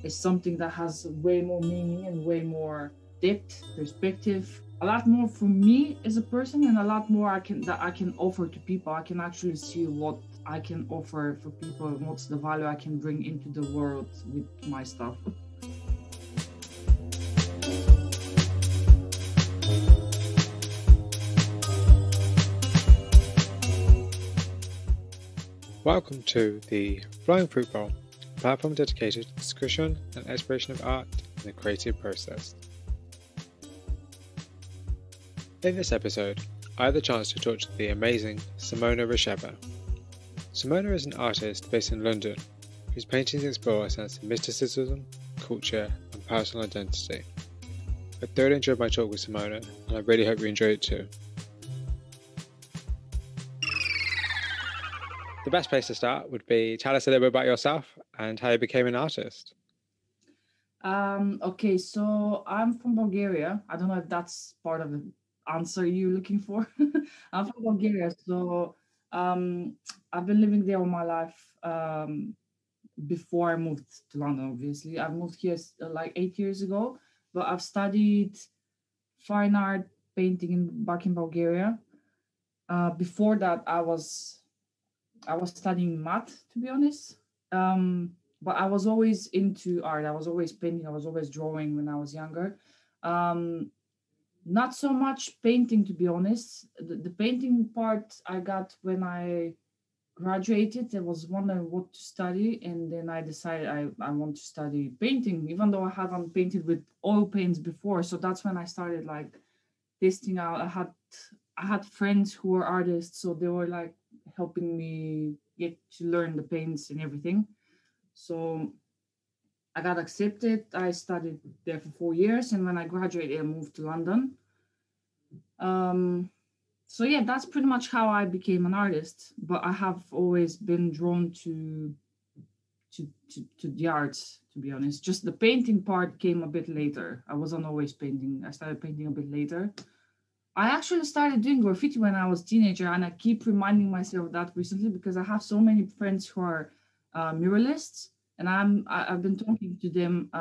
is something that has way more meaning and way more depth, perspective, a lot more for me as a person, and a lot more I can offer to people. I can actually see what I can offer for people and what's the value I can bring into the world with my stuff. Welcome to the Flying Fruit Bowl, a platform dedicated to discussion and exploration of art and the creative process. In this episode, I had the chance to talk to the amazing Simona Ruscheva. Simona is an artist based in London whose paintings explore a sense of mysticism, culture, and personal identity. I thoroughly enjoyed my talk with Simona, and I really hope you enjoyed it too. The best place to start would be tell us a little bit about yourself and how you became an artist. Okay, so I'm from Bulgaria. I don't know if that's part of the answer you're looking for. I'm from Bulgaria, so I've been living there all my life. Before I moved to London, obviously, I moved here like 8 years ago. But I've studied fine art painting back in Bulgaria. Before that, I was studying math, to be honest. But I was always into art. I was always painting. I was always drawing when I was younger. Not so much painting, to be honest. The painting part I got when I graduated. I was wondering what to study, and then I decided I want to study painting, even though I haven't painted with oil paints before. So that's when I started like testing out. I had friends who were artists, so they were like helping me get to learn the paints and everything. So I got accepted. I studied there for 4 years, and when I graduated, I moved to London. So yeah, that's pretty much how I became an artist. But I have always been drawn to the arts, to be honest. Just the painting part came a bit later. I wasn't always painting. I started painting a bit later. I actually started doing graffiti when I was a teenager, and I keep reminding myself of that recently because I have so many friends who are muralists, and I've been talking to them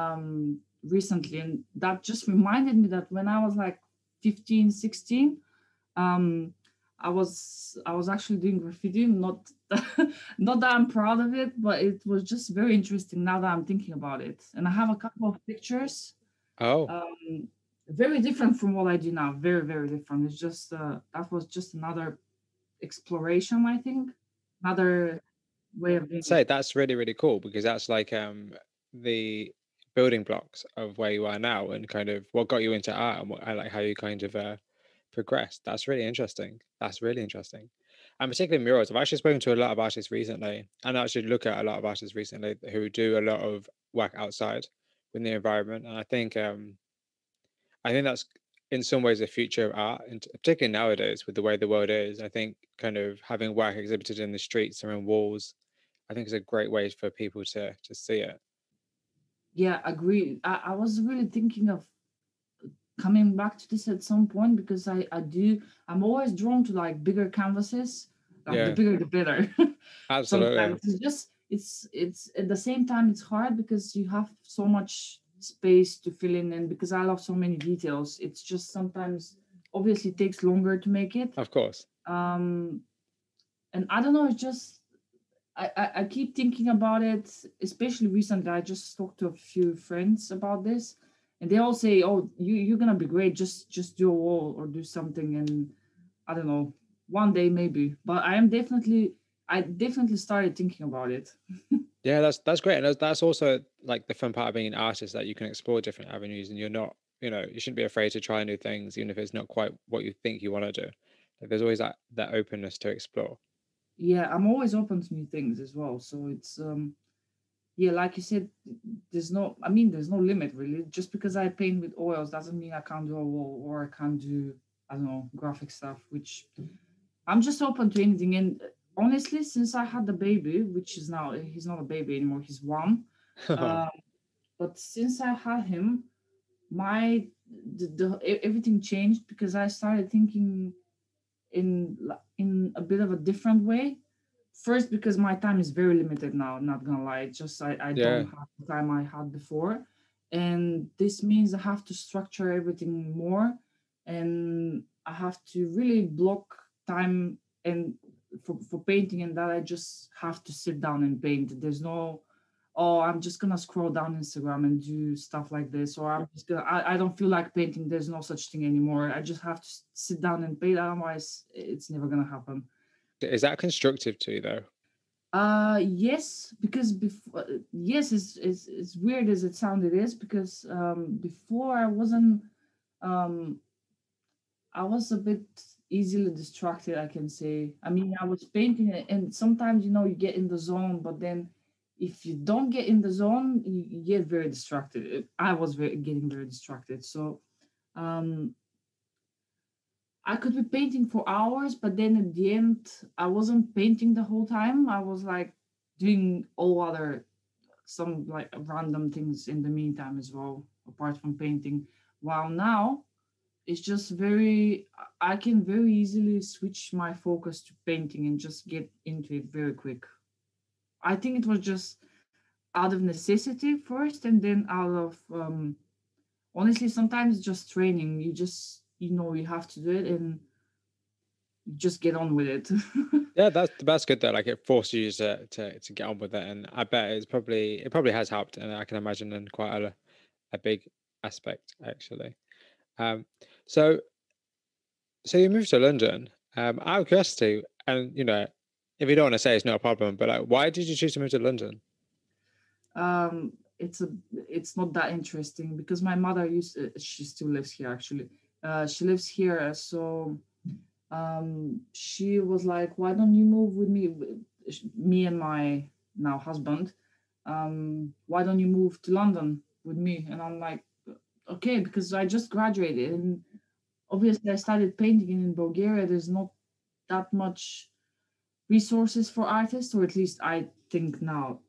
recently, and that just reminded me that when I was like 15, 16, I was actually doing graffiti. Not not that I'm proud of it, but it was just very interesting now that I'm thinking about it. And I have a couple of pictures. Oh, Very different from what I do now. Very, very different. It's just that was just another exploration, I think. Another way of doing say it. that's really, really cool because that's like the building blocks of where you are now and kind of what got you into art and what I like how you kind of progressed. That's really interesting. That's really interesting. And particularly murals. I've actually spoken to a lot of artists recently, and I actually look at a lot of artists recently who do a lot of work outside with the environment. And I think that's in some ways the future of art, and particularly nowadays with the way the world is. I think kind of having work exhibited in the streets or in walls, I think is a great way for people to see it. Yeah, agree. I was really thinking of coming back to this at some point because I'm always drawn to like bigger canvases. Like the Yeah, bigger the better. absolutely. Sometimes it's at the same time it's hard because you have so much space to fill in, and because I love so many details, it's just sometimes obviously takes longer to make it. Of course. And I don't know, it's just I keep thinking about it, especially recently. I just talked to a few friends about this, and they all say, "Oh, you're gonna be great. Just do a wall or do something." And I don't know, one day maybe. But I definitely started thinking about it. Yeah, that's great. And that's also like the fun part of being an artist, that you can explore different avenues and you're not, you shouldn't be afraid to try new things, even if it's not quite what you think you want to do. Like there's always that openness to explore. Yeah, I'm always open to new things as well. So it's yeah, like you said, there's no limit really. Just because I paint with oils doesn't mean I can't do a wall or I can't do, I don't know, graphic stuff, which I'm just open to anything. And honestly, since I had the baby, which is now he's not a baby anymore, he's one. Uh, but since I had him, my everything changed because I started thinking in a bit of a different way. First, because my time is very limited now, not gonna lie. Just I don't Yeah. have the time I had before. And this means I have to structure everything more, and I have to really block time and for painting, and that I just have to sit down and paint. There's no, oh, I'm just gonna scroll down Instagram and do stuff like this, or I'm just gonna I don't feel like painting. There's no such thing anymore. I just have to sit down and paint, otherwise it's never gonna happen. Is that constructive to you though? Yes, because before, yes, it's weird as it sounded, is because before um I was a bit easily distracted, I can say. I mean, I was painting it, and sometimes, you get in the zone, but then if you don't get in the zone, you get very distracted. I was getting very distracted. So um, I could be painting for hours, but then at the end, I wasn't painting the whole time. I was like doing all other, some like random things in the meantime as well, apart from painting. While now, it's just very, I can very easily switch my focus to painting and just get into it very quick. I think it was just out of necessity first, and then out of honestly, sometimes just training. You just, you have to do it, and you just get on with it. Yeah, that's good though. Like it forces you to get on with it, and I bet it probably has helped, and I can imagine in quite a big aspect actually. Um, so so you moved to London. Out of curiosity, and if you don't want to say, it's not a problem. But like, why did you choose to move to London? It's it's not that interesting because my mother she still lives here actually. She lives here, so she was like, why don't you move with me, me and my now husband, why don't you move to London with me? And I'm like, okay, because I just graduated, and obviously I started painting in Bulgaria. There's not that much resources for artists, or at least I think now.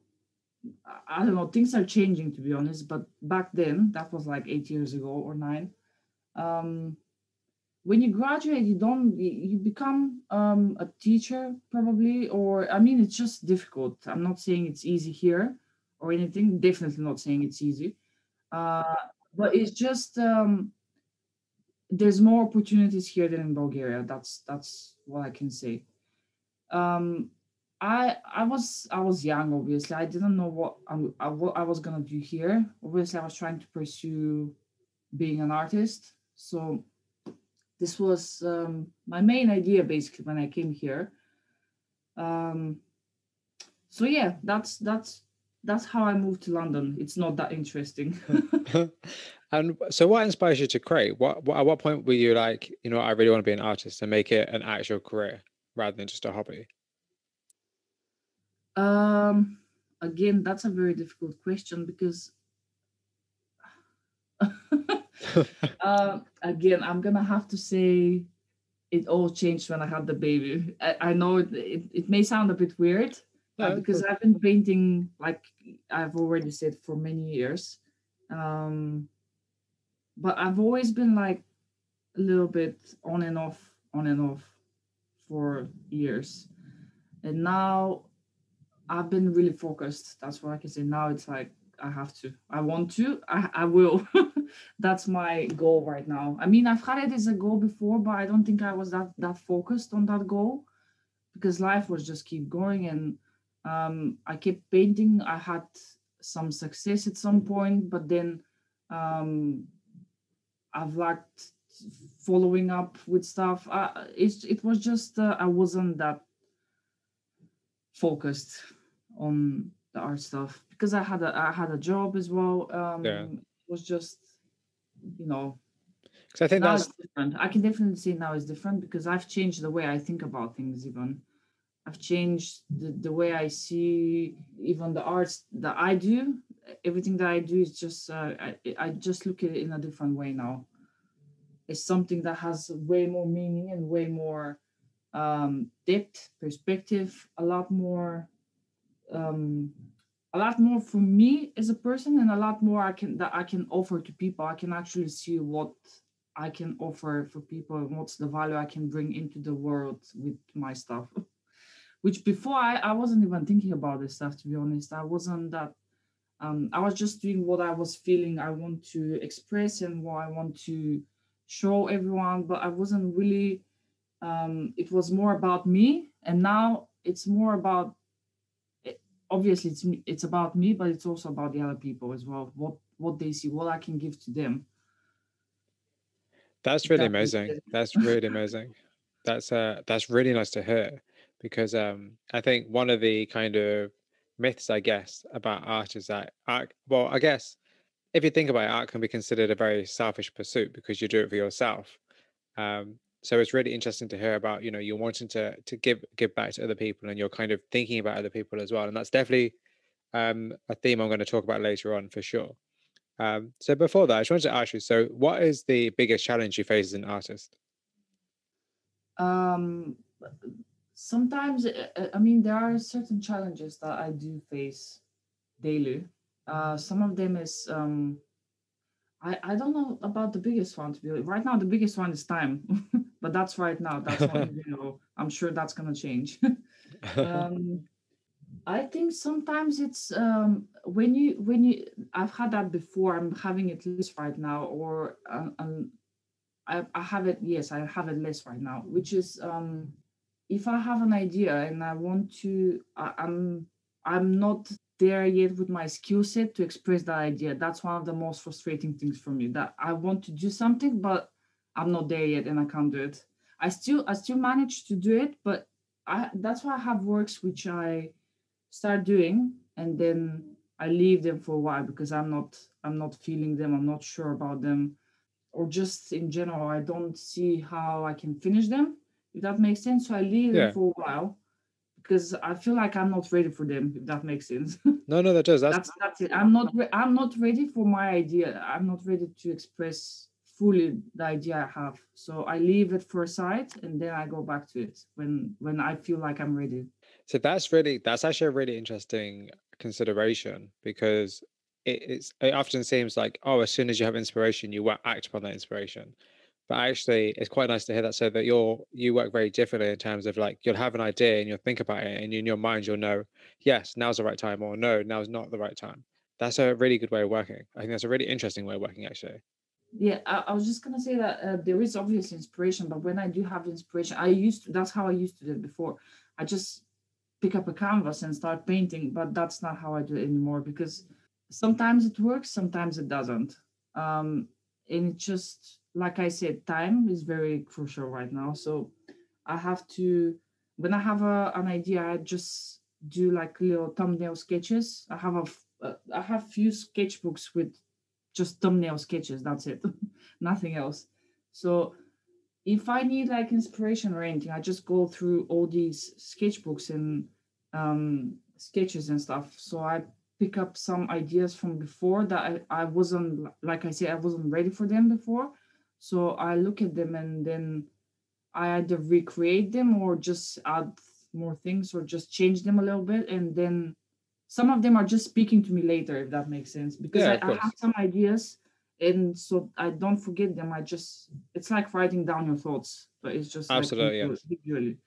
I don't know, things are changing, to be honest, but back then, that was like 8 years ago or nine. um when you graduate, you don't you become a teacher probably, or I mean, it's just difficult. I'm not saying it's easy here or anything, definitely not saying it's easy. uh but it's just there's more opportunities here than in Bulgaria. That's what I can say. um I was young, obviously. I didn't know what I was gonna do here. Obviously, I was trying to pursue being an artist. So this was my main idea basically when I came here. Um, so yeah, that's how I moved to London. It's not that interesting. And so, what inspires you to create? At what point were you like, I really want to be an artist and make it an actual career rather than just a hobby? um, Again, that's a very difficult question because again, I'm gonna have to say it all changed when I had the baby. I know it may sound a bit weird, No, because I've been painting, like I've already said, for many years. Um, but I've always been like a little bit on and off for years. And now I've been really focused. That's what I can say. Now it's like I have to. I want to. I will. That's my goal right now. I mean, I've had it as a goal before, but I don't think I was that focused on that goal because life was just keep going, and I kept painting. I had some success at some point, but then um, I've lacked following up with stuff. It was just I wasn't that focused on the art stuff because I had a job as well. yeah, It was just, you know because I think now that's it's different. I can definitely say now it's different because I've changed the way I think about things. Even I've changed the way I see even the arts that I do. Everything that I do is just I just look at it in a different way now. It's something that has way more meaning and way more depth, perspective, um, a lot more for me as a person, and a lot more I can offer to people. I can actually see what I can offer for people and what's the value I can bring into the world with my stuff, which before I wasn't even thinking about this stuff, to be honest. I wasn't that I was just doing what I was feeling I want to express and what I want to show everyone, but I wasn't really it was more about me, and now it's more about it, obviously it's about me, but it's also about the other people as well, what they see, what I can give to them, That's if really that makes amazing. sense. That's really amazing. That's really nice to hear because I think one of the kind of myths, I guess, about art is that art, well, I guess if you think about it, art can be considered a very selfish pursuit because you do it for yourself. So it's really interesting to hear about, you know, you're wanting to give back to other people and you're kind of thinking about other people as well. And that's definitely a theme I'm going to talk about later on for sure. So before that, I just wanted to ask you, so what is the biggest challenge you face as an artist? um Sometimes I mean there are certain challenges that I do face daily. Some of them is I don't know about the biggest one, to be honest. Right now the biggest one is time. But that's right now, that's not, you know, I'm sure that's gonna change. um I think sometimes it's when you I've had that before. I'm having it less right now, or I have it. Yes, I have it less right now, which is if I have an idea and I want to, I'm not there yet with my skill set to express that idea. That's one of the most frustrating things for me. That I want to do something, but I'm not there yet and I can't do it. I still manage to do it, but I that's why I have works which I start doing and then I leave them for a while because I'm not feeling them. I'm not sure about them, or just in general, I don't see how I can finish them, if that makes sense. So I leave them Yeah. for a while because I feel like I'm not ready for them, if that makes sense. No, no, that does. That's it. I'm not ready for my idea. I'm not ready to express fully the idea I have. So I leave it for a side and then I go back to it when I feel like I'm ready. So that's actually a really interesting consideration because it often seems like, oh, as soon as you have inspiration, you act upon that inspiration. But actually, it's quite nice to hear that, so that you work very differently in terms of like you'll have an idea and you'll think about it, and in your mind you'll know, yes, now's the right time, or no, now's not the right time. That's a really good way of working. I think that's a really interesting way of working, actually. Yeah, I was just gonna say that there is obviously inspiration, but when I do have inspiration, I used to. That's how I used to do it before. I just pick up a canvas and start painting, but that's not how I do it anymore because sometimes it works, sometimes it doesn't. Um, and it just, like I said, time is very crucial right now. So I have to, when I have an idea, I just do like little thumbnail sketches. I have few sketchbooks with just thumbnail sketches. That's it, nothing else. So if I need like inspiration or anything, I just go through all these sketchbooks and sketches and stuff. So I pick up some ideas from before that I wasn't, like I said, I wasn't ready for them before. So I look at them and then I either recreate them or just add more things or just change them a little bit. And then some of them are just speaking to me later, if that makes sense, because Yeah, I, of I have course. some ideas and so I don't forget them. It's like writing down your thoughts, but it's just like Absolutely, yes. visually.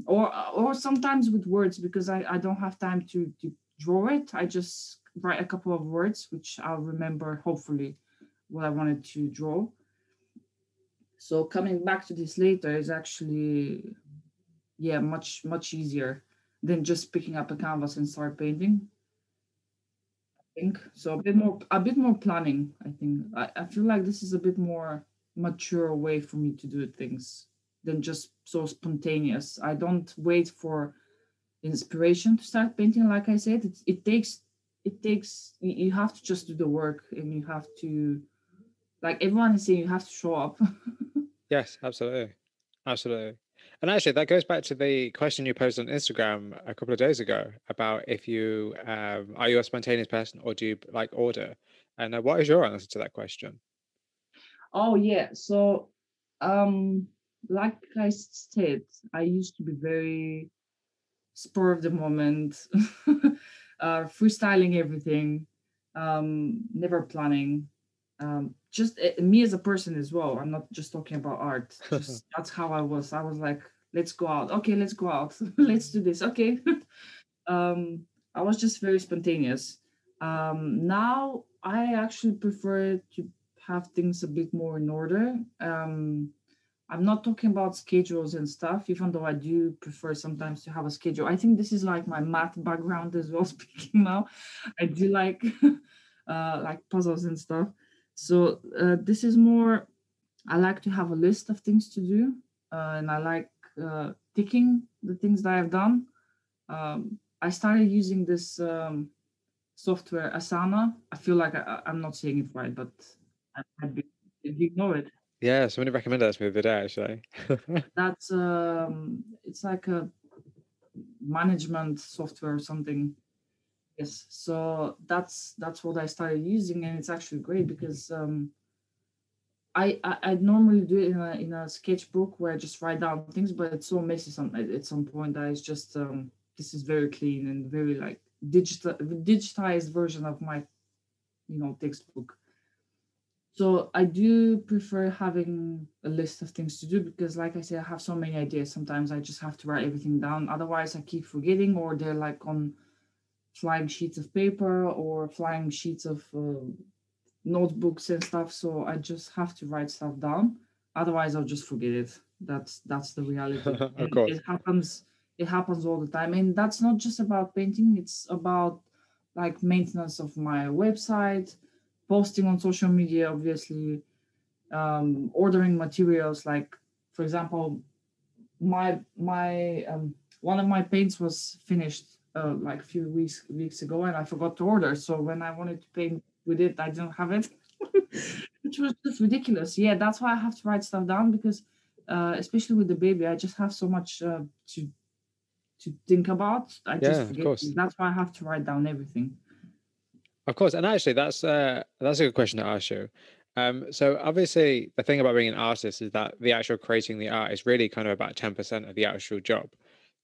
Or sometimes with words because I don't have time to draw it. I just write a couple of words, which I'll remember hopefully what I wanted to draw. So coming back to this later is actually, yeah, much easier than just picking up a canvas and start painting. I think so. A bit more planning. I think I feel like this is a bit more mature way for me to do things than just so spontaneous. I don't wait for inspiration to start painting. Like I said, it takes you have to just do the work and you have to, like everyone is saying, you have to show up. Yes, absolutely. Absolutely. And actually, that goes back to the question you posted on Instagram a couple of days ago about if you are you a spontaneous person or do you like order? And what is your answer to that question? Oh yeah. So um like I said, I used to be very spur of the moment, freestyling everything, never planning. Just me as a person as well. I'm not just talking about art. Just that's how I was. I was like let's go out. Okay, let's go out. Let's do this. Okay. um, I was just very spontaneous. Now I actually prefer to have things a bit more in order. I'm not talking about schedules and stuff, even though I do prefer sometimes to have a schedule. I think this is like my math background as well. Speaking now, I do like puzzles and stuff. So this is more. I like to have a list of things to do, and I like ticking the things that I've done. I started using this software Asana. I feel like I'm not saying it right, but I might be. If you know it, Yeah, somebody recommended that to me the other day, actually. that's it's like a management software or something. Yes, so that's what I started using, and it's actually great because I normally do it in a sketchbook where I just write down things, but it's so messy at some point that it's just this is very clean and very like digitized version of my textbook. So I do prefer having a list of things to do because, like I said, I have so many ideas. Sometimes I just have to write everything down. Otherwise, I keep forgetting, or they're like on flying sheets of paper or flying sheets of notebooks and stuff. So I just have to write stuff down. Otherwise, I'll just forget it. That's the reality, Of and course. it happens. It happens all the time, and that's not just about painting. It's about like maintenance of my website, posting on social media, obviously, ordering materials. Like, for example, my one of my paints was finished like a few weeks ago, and I forgot to order. So when I wanted to paint with it, I didn't have it, which was just ridiculous. Yeah, that's why I have to write stuff down because, especially with the baby, I just have so much to think about. I just Yeah, of forget. course. That's why I have to write down everything. Of course. And actually, that's a good question to ask you. So obviously, the thing about being an artist is that the actual creating the art is really kind of about 10% of the actual job.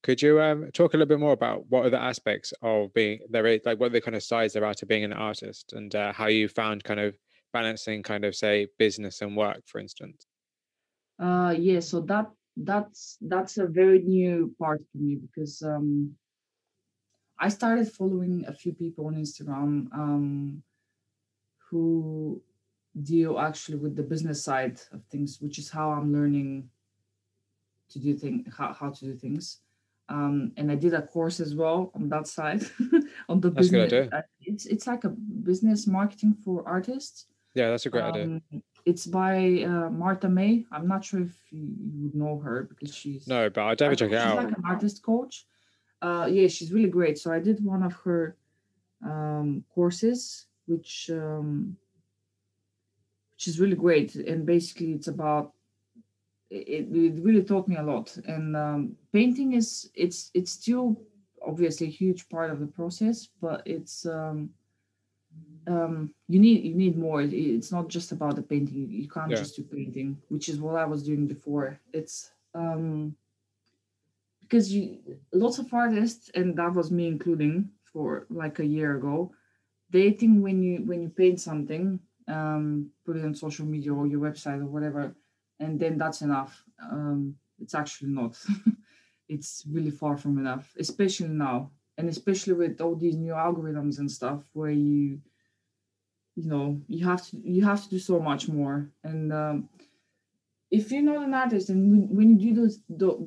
Could you talk a little bit more about what are the aspects of being there is like what are the kind of sides there are to being an artist and how you found kind of balancing kind of say business and work, for instance? Yeah, so that's a very new part for me because I started following a few people on Instagram who deal actually with the business side of things, which is how I'm learning to do how to do things. And I did a course as well on that side, on the That's a good business. idea. It's like a business marketing for artists. Yeah, that's a great idea. Um, it's by Martha May. I'm not sure if you would know her because No, but I'll definitely check it she's out. like an artist coach. Yeah, she's really great. So I did one of her courses, which is really great. And basically, it's about it really taught me a lot. And painting is it's still obviously a huge part of the process, but it's you need more. It's not just about the painting. You can't Yeah. just do painting, which is what I was doing before. It's because you lots of artists, and that was me including for like a year ago, they think when you paint something, put it on social media or your website or whatever, and then that's enough. It's actually not. It's really far from enough, especially now, and especially with all these new algorithms and stuff, where you have to do so much more. And if you're not an artist, and when you do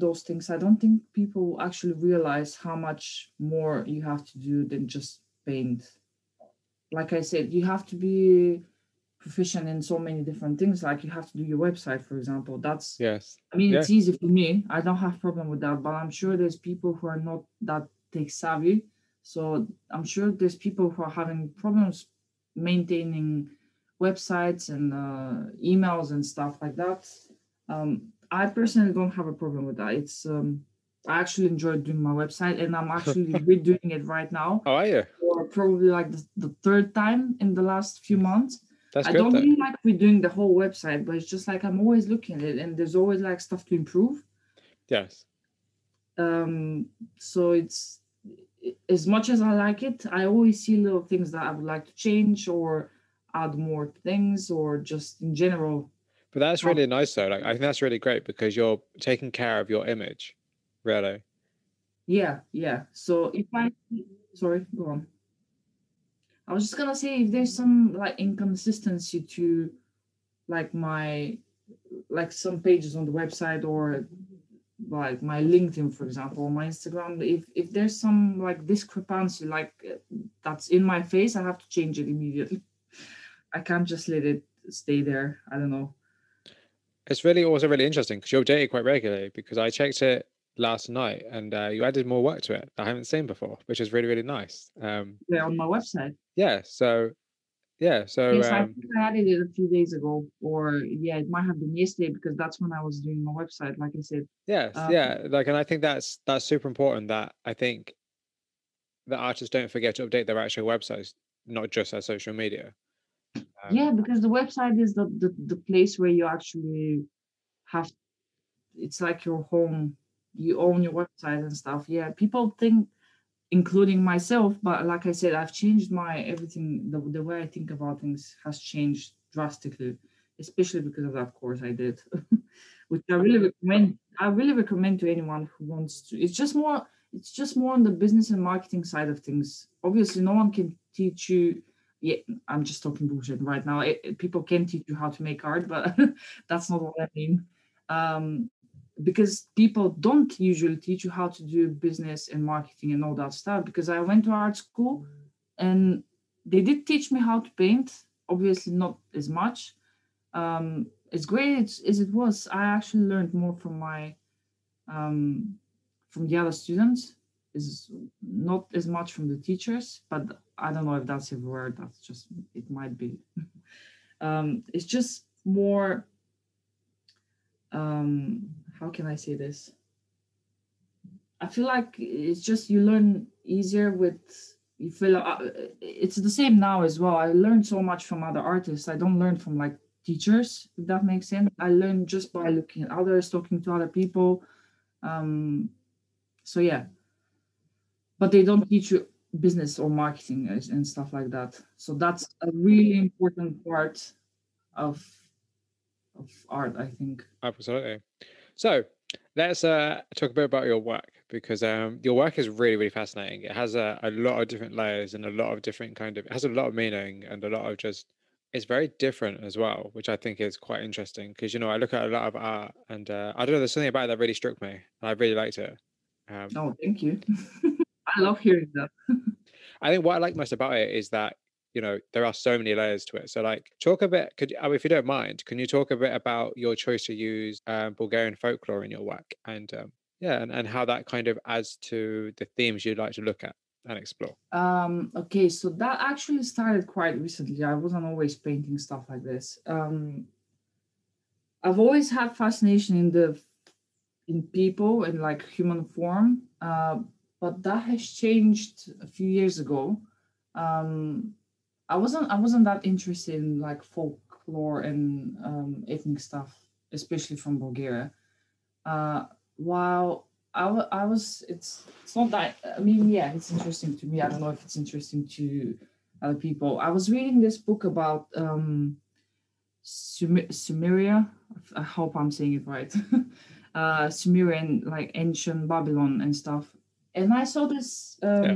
those things, I don't think people actually realize how much more you have to do than just paint. Like I said, you have to be proficient in so many different things. Like you have to do your website, for example. Yes. I mean, Yeah. it's easy for me. I don't have problem with that, but I'm sure there's people who are not that tech savvy. So I'm sure there's people who are having problems maintaining websites and emails and stuff like that. I personally don't have a problem with that. I actually enjoy doing my website, and I'm actually redoing it right now Oh, are you? for probably like the third time in the last few months. That's I good don't though. mean like redoing the whole website, but it's just like I'm always looking at it and there's always like stuff to improve. Yes. Um, so as much as I like it, I always see little things that I would like to change or add more things or just in general. But that's How, really nice though. Like I think that's really great because you're taking care of your image, really. yeah, yeah. So if I, sorry, go on. I was just gonna say if there's some like inconsistency to like my like some pages on the website or like my LinkedIn, for example, or my Instagram, if there's some like discrepancy like that's in my face, I have to change it immediately. I can't just let it stay there. I don't know. It's really also really interesting because you update it quite regularly because I checked it last night and you added more work to it that I haven't seen before, which is really, really nice. Yeah, on my website. Yeah, so yeah, so Yes, I think I added it a few days ago, or yeah, it might have been yesterday because that's when I was doing my website. Like I said, yes, uh, yeah, like and I think that's super important that I think that artists don't forget to update their actual websites, not just their social media. yeah, Um, because the website is the place where you actually have. It's like your home. You own your website and stuff. Yeah, people think, including myself, but like I said, I've changed my everything. The way I think about things has changed drastically, especially because of that course I did, which I really recommend. I really recommend to anyone who wants to. It's just more on the business and marketing side of things. Obviously, no one can teach you. Yeah, I'm just talking bullshit right now. People can teach you how to make art, but that's not what I mean. Um, because people don't usually teach you how to do business and marketing and all that stuff. Because I went to art school and they did teach me how to paint, obviously not as much. As great as it was, I actually learned more um, from the other students. Is not as much from the teachers, but I don't know if that's a word. That's just it might be. It's just more. How can I say this? I feel like it's just you learn easier with you feel it's the same now as well. I learned so much from other artists. I don't learn from like teachers, if that makes sense. I learn just by looking at others, talking to other people. Um, so yeah, but they don't teach you business or marketing and stuff like that. So that's a really important part of of art, I think. Absolutely. So let's talk a bit about your work because your work is really, really fascinating. It has a lot of different layers and a lot of different kind of, it has a lot of meaning and a lot of just, it's very different as well, which I think is quite interesting because, you know, I look at a lot of art and I don't know, there's something about it that really struck me and I really liked it. Um, Oh, thank you. I love hearing that. I think what I like most about it is that, you know, there are so many layers to it. So, like, talk a bit. If you don't mind, can you talk a bit about your choice to use Bulgarian folklore in your work, and yeah, and how that kind of adds to the themes you'd like to look at and explore? Okay, so that actually started quite recently. I wasn't always painting stuff like this. I've always had fascination in people and like human form, but that has changed a few years ago. Um, I wasn't that interested in like folklore and ethnic stuff, especially from Bulgaria. Uh, while I was, it's not that. I mean, yeah, it's interesting to me. I don't know if it's interesting to other people. I was reading this book about Sumeria. I hope I'm saying it right. Sumerian, like ancient Babylon and stuff. And I saw this Yeah.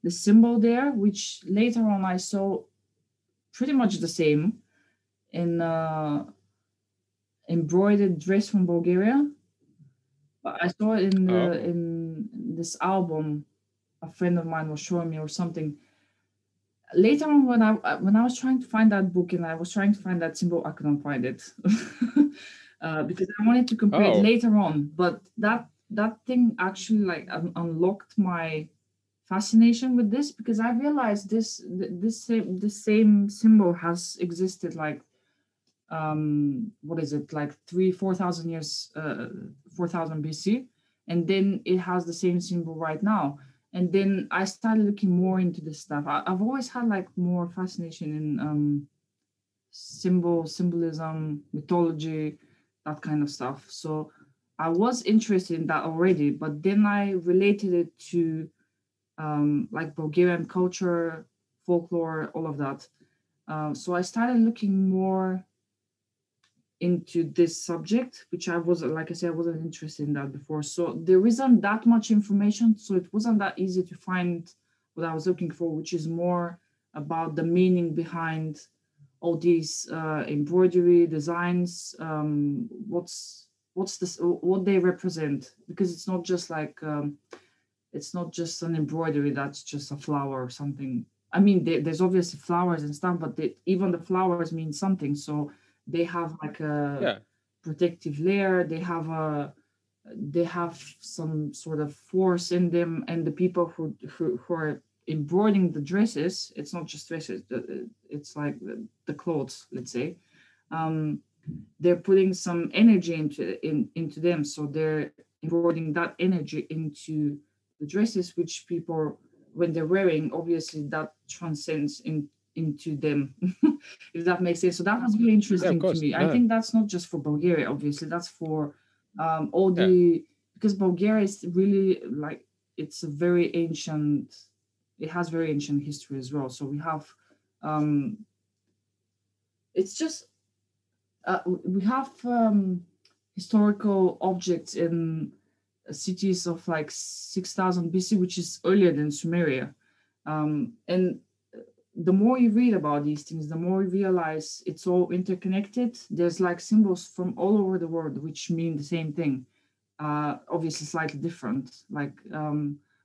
the symbol there, which later on I saw pretty much the same in embroidered dress from Bulgaria. But I saw it Oh. in this album a friend of mine was showing me or something. Later on, when I was trying to find that book and I was trying to find that symbol, I couldn't find it because I wanted to compare it Oh. later on. But that thing actually like unlocked my fascination with this because I realized this same symbol has existed like what is it like 3 4,000 years 4,000 BC, and then it has the same symbol right now. And then I started looking more into this stuff. I've always had like more fascination in symbolism, mythology, that kind of stuff. So I was interested in that already, but then I related it to like Bulgarian culture, folklore, all of that. So I started looking more into this subject, which I wasn't, like I said, I wasn't interested in that before. So there isn't that much information. So it wasn't that easy to find what I was looking for, which is more about the meaning behind all these embroidery designs. What's this? What they represent? Because it's not just an embroidery that's just a flower or something. I mean, there's obviously flowers and stuff, but even the flowers mean something. So they have like a Yeah. protective layer. They have some sort of force in them, and the people who are embroidering the dresses, it's not just dresses. It's like the clothes, let's say. Um, they're putting some energy into them, so they're embroidering that energy into the dresses, which people, when they're wearing, obviously that transcends into them. If that makes sense. So that was really Yeah, of interesting to course. me. I No. think that's not just for Bulgaria, obviously, that's for all Yeah. the, because Bulgaria is really like, it's a very ancient, it has very ancient history as well. So we have um it's just we have historical objects in cities of like 6000 BC, which is earlier than Sumeria. And the more you read about these things, the more you realize it's all interconnected. There's like symbols from all over the world which mean the same thing, obviously slightly different. Like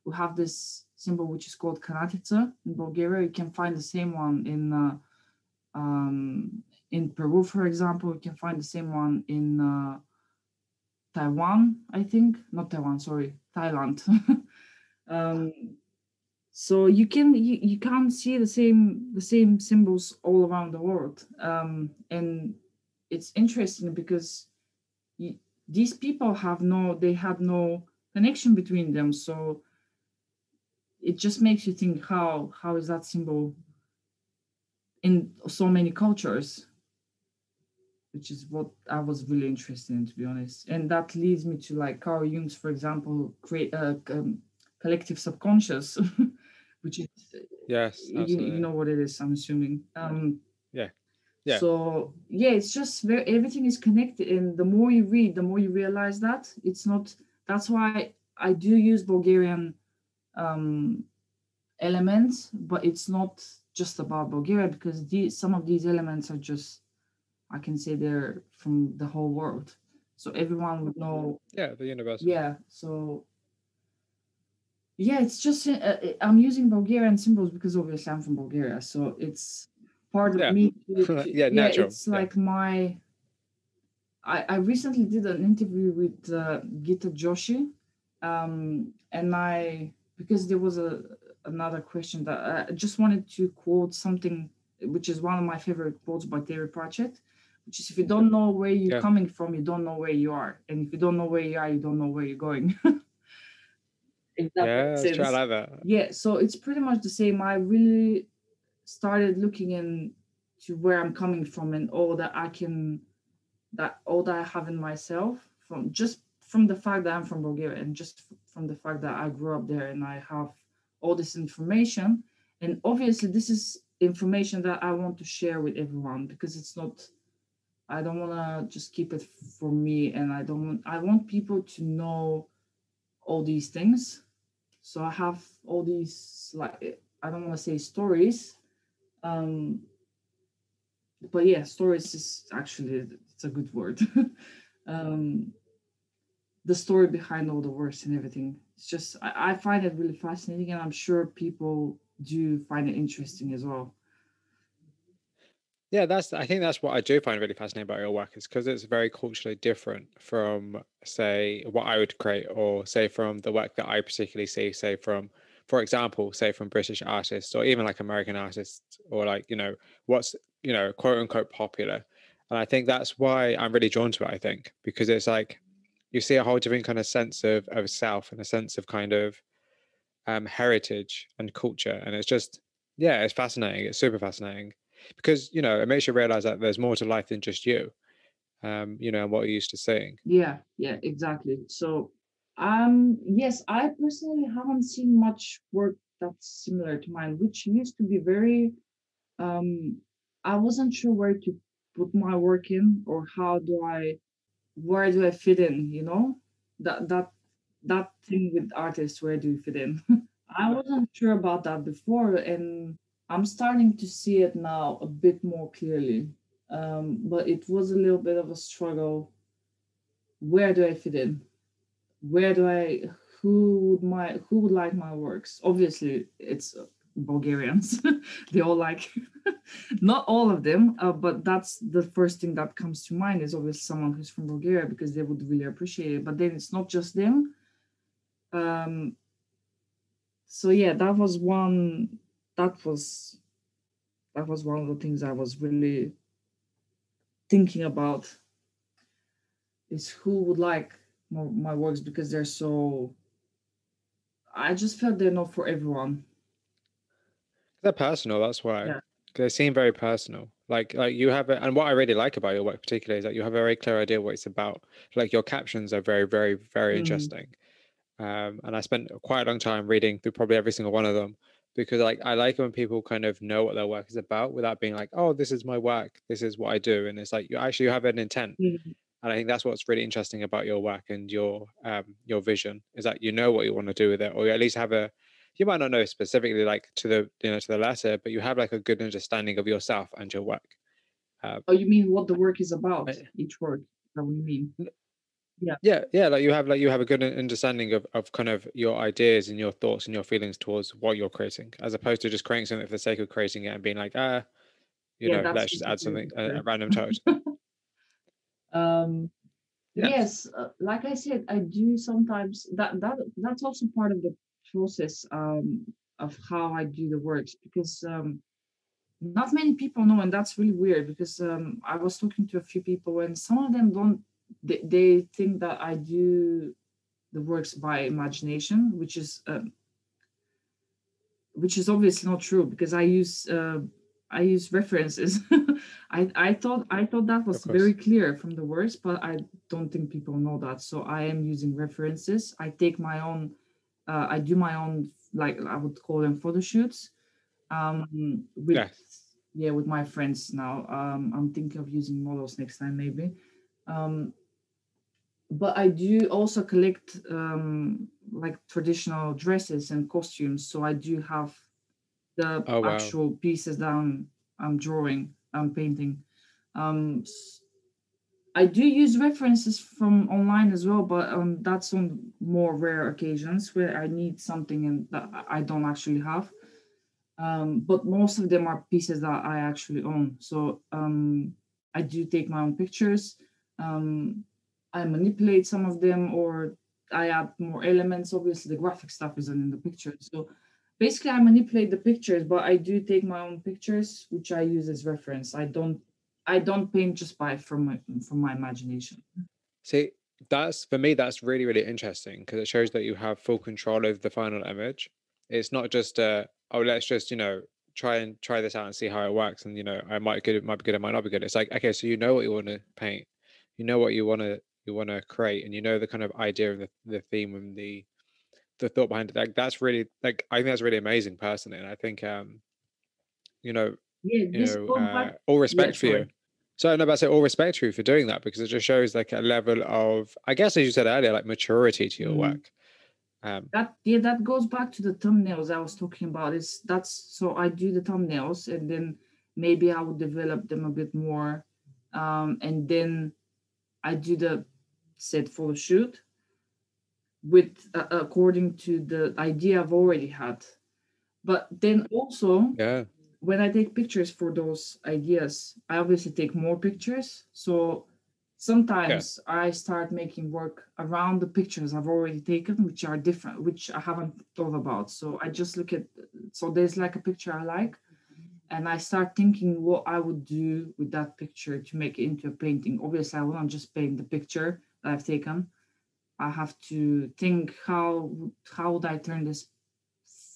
we have this symbol which is called Karatica in Bulgaria. You can find the same one in Peru, for example. You can find the same one in Taiwan, I think. Not Taiwan, sorry, Thailand. um, so you can't see the same symbols all around the world, and it's interesting because you, these people they had no connection between them. So it just makes you think, how is that symbol in so many cultures, which is what I was really interested in, to be honest. And that leads me to like Carl Jung's, for example, create collective subconscious, which is Yes, you absolutely. know what it is, I'm assuming. Yeah. Yeah. So yeah, it's just very, everything is connected, and the more you read, the more you realize that it's not. That's why I do use Bulgarian um, elements, but it's not just about Bulgaria, because some of these elements are just, I can say, they're from the whole world, so everyone would know. Yeah, the universal. Yeah, so yeah, it's just I'm using Bulgarian symbols because obviously I'm from Bulgaria, so it's part of Yeah. me Yeah, yeah, natural. it's Yeah. like my. I recently did an interview with Gita Joshi, and I, because there was another question that I just wanted to quote something, which is one of my favorite quotes by Terry Pratchett, which is, if you don't know where you're Yeah. coming from, you don't know where you are, and if you don't know where you are, you don't know where you're going. If that Yeah, makes that's true. I sense. like that. Yeah, so it's pretty much the same. I really started looking into where I'm coming from and all that I have in myself, from the fact that I'm from Bulgaria, and just from the fact that I grew up there and I have all this information. And obviously, this is information that I want to share with everyone, because it's not. I don't want to just keep it for me, and I want people to know all these things. So I have all these, like, I don't want to say stories, um, but yeah, stories is actually, it's a good word. um, the story behind all the works and everything. It's just, I find it really fascinating, and I'm sure people do find it interesting as well. Yeah, I think that's what I do find really fascinating about your work, is because it's very culturally different from, say, what I would create, or say from the work that I particularly see, say from, for example, say from British artists, or even like American artists, or like, what's, quote unquote popular. And I think that's why I'm really drawn to it, I think, because it's like you see a whole different kind of sense of self, and a sense of kind of heritage and culture. And it's just, yeah, it's fascinating. It's super fascinating because, it makes you realize that there's more to life than just you, and what you're used to seeing. Yeah, yeah, exactly. So, yes, I personally haven't seen much work that's similar to mine, which used to be very, um, I wasn't sure where to put my work in, or how do I, where do I fit in, you know? That thing with artists, where do you fit in? I wasn't sure about that before, and I'm starting to see it now a bit more clearly. But it was a little bit of a struggle. Where do I fit in? Where do I? Who would like my works? Obviously, it's Bulgarians. They all like, not all of them, but that's the first thing that comes to mind is obviously someone who's from Bulgaria because they would really appreciate it. But then it's not just them. Um, so yeah, that was one. That was that was one of the things I was really thinking about is who would like my works because they're so. I just felt they're not for everyone. They're personal, that's why. Yeah. They seem very personal. Like you have and what I really like about your work particularly is that you have a very clear idea what it's about. Like your captions are very, very, very Mm, interesting. And I spent quite a long time reading through probably every single one of them because like I like it when people kind of know what their work is about without being like, oh, this is my work, this is what I do. And it's like you actually have an intent. mm, And I think that's what's really interesting about your work and your vision is that you know what you want to do with it, or you at least have a you might not know specifically like to the to the letter, but you have like a good understanding of yourself and your work. Um, oh, you mean what the work is about? I- Each work. Is that what you mean? Yeah. yeah, yeah, like you have a good understanding of kind of your ideas and your thoughts and your feelings towards what you're creating, as opposed to just creating something for the sake of creating it and being like, Yeah, that's let's just super add clear something for a sure. random toad. Um, Yes. yes, like I said, I do sometimes that's also part of the process of how I do the works because not many people know, and that's really weird because I was talking to a few people and some of them don't. They think that I do the works by imagination, which is obviously not true because I use references. I thought that Of was very course. clear from the words, but I don't think people know that. So I am using references. I take my own. I do my own, like I would call them photo shoots. With Yes. yeah, with my friends now. I'm thinking of using models next time maybe. Um, but I do also collect like traditional dresses and costumes. So I do have the Oh wow. actual pieces that I'm drawing, I'm painting. Um, s- I do use references from online as well, but that's on more rare occasions where I need something and that I don't actually have. But most of them are pieces that I actually own. So I do take my own pictures. Um, I manipulate some of them, or I add more elements. Obviously, the graphic stuff isn't in the picture. So basically, I manipulate the pictures, but I do take my own pictures, which I use as reference. I don't paint just by from my imagination. See, that's for me, that's really, really interesting because it shows that you have full control over the final image. It's not just oh, let's just, try this out and see how it works. And I might good, it might be good, it might not be good. It's like, okay, so you know what you want to paint, you know what you want to create, and you know the kind of idea and the theme and the thought behind it. Like that's really like I think that's really amazing personally. And I think you know, Yeah, this goes back. all Yeah, respect for you. sorry. So I know about to say all respect for you for doing that because it just shows like a level of, I guess, as you said earlier, like maturity to your Mm. work. Um, That goes back to the thumbnails I was talking about. Is that's so I do the thumbnails and then maybe I would develop them a bit more, and then I do the set photo shoot with according to the idea I've already had. But then also yeah, when I take pictures for those ideas, I obviously take more pictures. So yeah. sometimes I start making work around the pictures I've already taken, which are different, which I haven't thought about. So I just look at, so there's like a picture I like, and I start thinking what I would do with that picture to make it into a painting. Obviously, I won't just paint the picture that I've taken. I have to think how would I turn this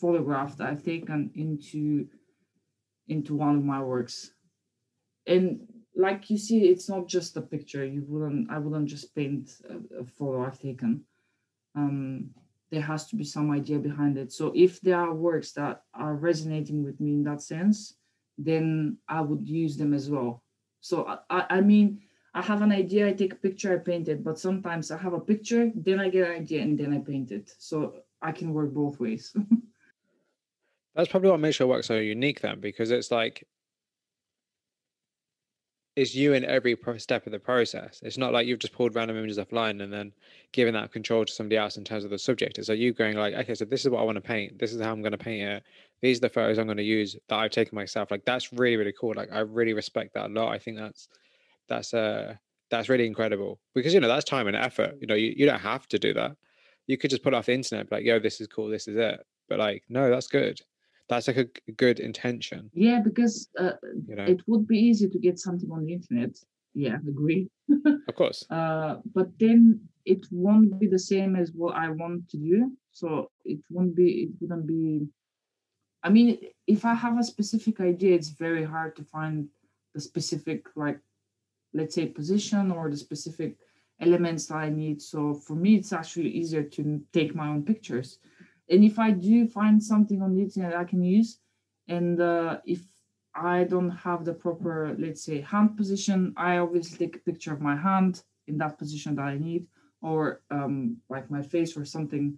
photograph that I've taken into one of my works. And like you see, it's not just a picture. I wouldn't just paint a photo I've taken. Um, there has to be some idea behind it. So if there are works that are resonating with me in that sense, then I would use them as well. So I mean, I have an idea, I take a picture, I paint it. But sometimes I have a picture, then I get an idea, and then I paint it. So I can work both ways. That's probably what makes your work so unique then, because it's like it's you in every step of the process. It's not like you've just pulled random images offline and then given that control to somebody else in terms of the subject. It's like you going like, okay, so this is what I want to paint. This is how I'm going to paint it. These are the photos I'm going to use that I've taken myself. Like that's really, really cool. Like I really respect that a lot. I think that's that's really incredible because that's time and effort. You don't have to do that. You could just put it off the internet, like, yo, this is cool, this is it. But like, no, that's good. That's like a good intention, Yeah, because you know. it would be easy to get something on the internet. Yeah, agree. Of course. But then it won't be the same as what I want to do. So it wouldn't be. I mean, if I have a specific idea, it's very hard to find the specific, like, let's say, position or the specific elements that I need. So for me, it's actually easier to take my own pictures. And if I do find something on the internet I can use, and if I don't have the proper, let's say, hand position, I obviously take a picture of my hand in that position that I need, or like my face or something.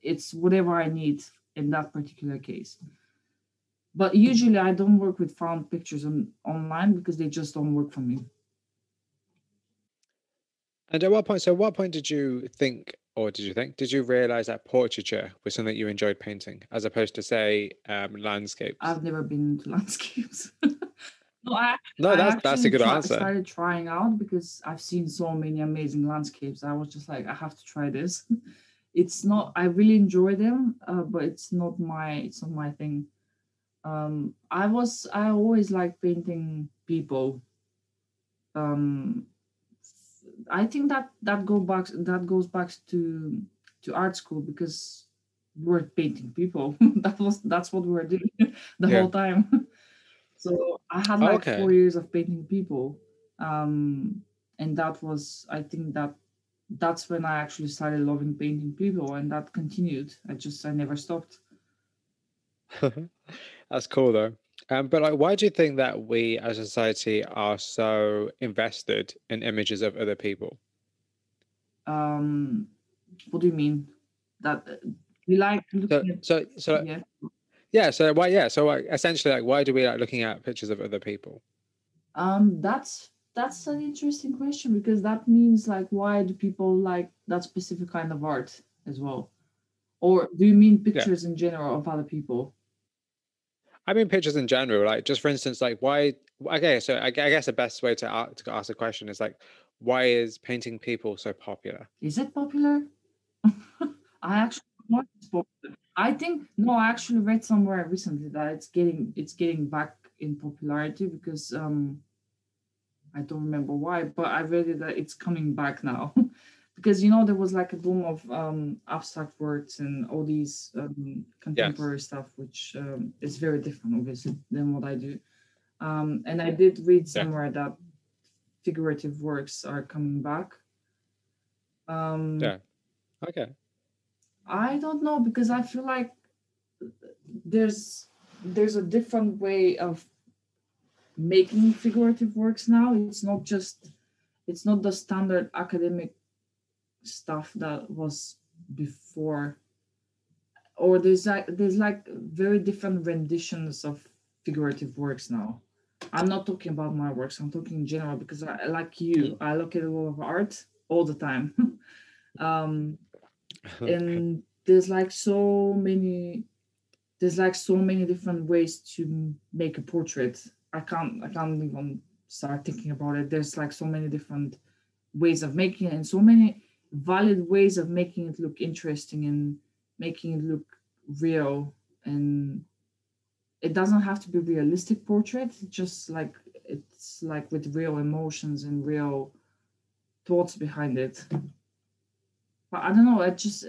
It's whatever I need in that particular case. But usually I don't work with found pictures online because they just don't work for me. And at what point? So, what point did you think, or did you realize that portraiture was something that you enjoyed painting, as opposed to say landscapes? I've never been into landscapes. No, No, I that's a actually good answer. started trying out because I've seen so many amazing landscapes. I was just like, I have to try this. It's not. I really enjoy them, but it's not my thing. I always like painting people. Um, I think that goes back to art school because we're painting people. That's what we were doing the Yeah. whole time. So I had Oh, like okay. 4 years of painting people, and I think that's when I actually started loving painting people, and that continued. I never stopped. That's cool though. But like, why do you think that we as a society are so invested in images of other people? Um, what do you mean? That we like So, looking at? so, so, Yeah. yeah. So, why? Yeah. So, like, essentially, like, why do we like looking at pictures of other people? That's an interesting question because that means like why do people like that specific kind of art as well? Or do you mean Yeah. pictures in general of other people? I mean, pictures in general. Like, just for instance, like, why? Okay, so I guess the best way to ask a question is like, why is painting people so popular? Is it popular? I actually don't know if it's popular. I think no, I actually read somewhere recently that it's getting back in popularity because I don't remember why, but I read it that it's coming back now. Because there was like a boom of abstract works and all these Yes. contemporary stuff, which is very different, obviously, than what I do. And I did read Yeah. somewhere that figurative works are coming back. Um, Yeah. Okay. I don't know because I feel like there's there's a different way of making figurative works now. It's not the standard academic stuff that was before, or there's like very different renditions of figurative works now. I'm not talking about my works, I'm talking in general because like I look at a lot of art all the time. um and there's like so many different ways to make a portrait. I can't even start thinking about it. There's like so many different ways of making it and so many valid ways of making it look interesting and making it look real. And it doesn't have to be realistic portrait, it's like with real emotions and real thoughts behind it. But I don't know, it just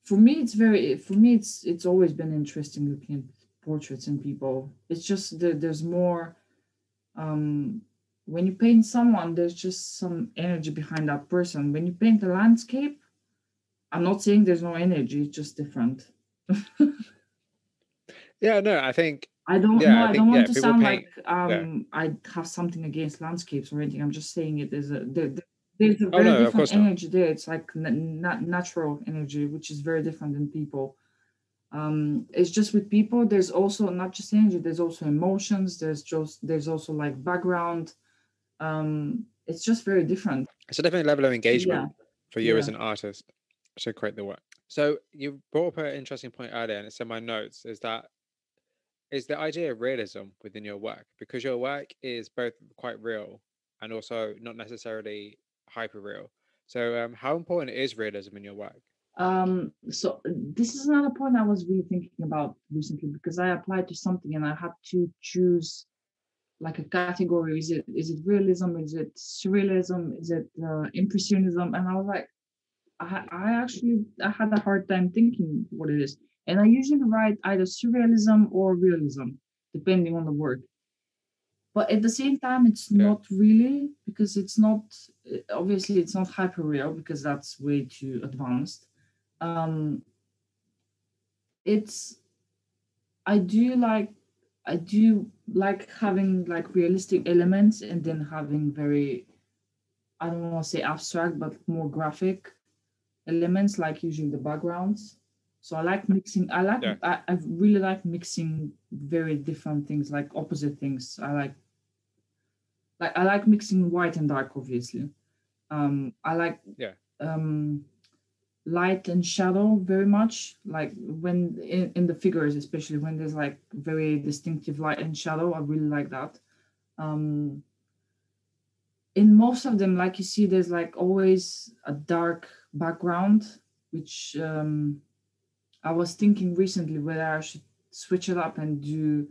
for me it's always been interesting looking at portraits and people. It's just that there's more. When you paint someone, there's just some energy behind that person. When you paint a landscape, I'm not saying there's no energy, it's just different. Yeah, no, I think I don't know. Yeah, I I don't think want to people sound like paint. Yeah. I have something against landscapes or anything. I'm just saying it is there's a Oh very no, of different course not. energy there. It's like natural energy, which is very different than people. It's just with people. There's also not just energy. There's also emotions. There's also like background. It's just very different. It's a different level of Yeah, engagement for you as yeah. an artist to create the work. So you brought up an interesting point earlier, and it's in my notes, is the idea of realism within your work, because your work is both quite real and also not necessarily hyper real. So how important is realism in your work? So this is another point I was really thinking about recently because I applied to something and I had to choose like a category. Is it realism? Is it surrealism? Is it impressionism? And I was like, I had a hard time thinking what it is. And I usually write either surrealism or realism, depending on the work. But at the same time, it's Yeah. not really because it's not obviously it's not hyper real because that's way too advanced. Um, it's I do like I do like having like realistic elements and then having very I don't want to say abstract but more graphic elements like usually the backgrounds. So I like mixing. Yeah. I really like mixing very different things like opposite things. I like mixing white and dark obviously. I like Yeah. um light and shadow very much like when in the figures especially when there's like very distinctive light and shadow I really like that. um in most of them like you see there's like always a dark background which I was thinking recently whether I should switch it up and do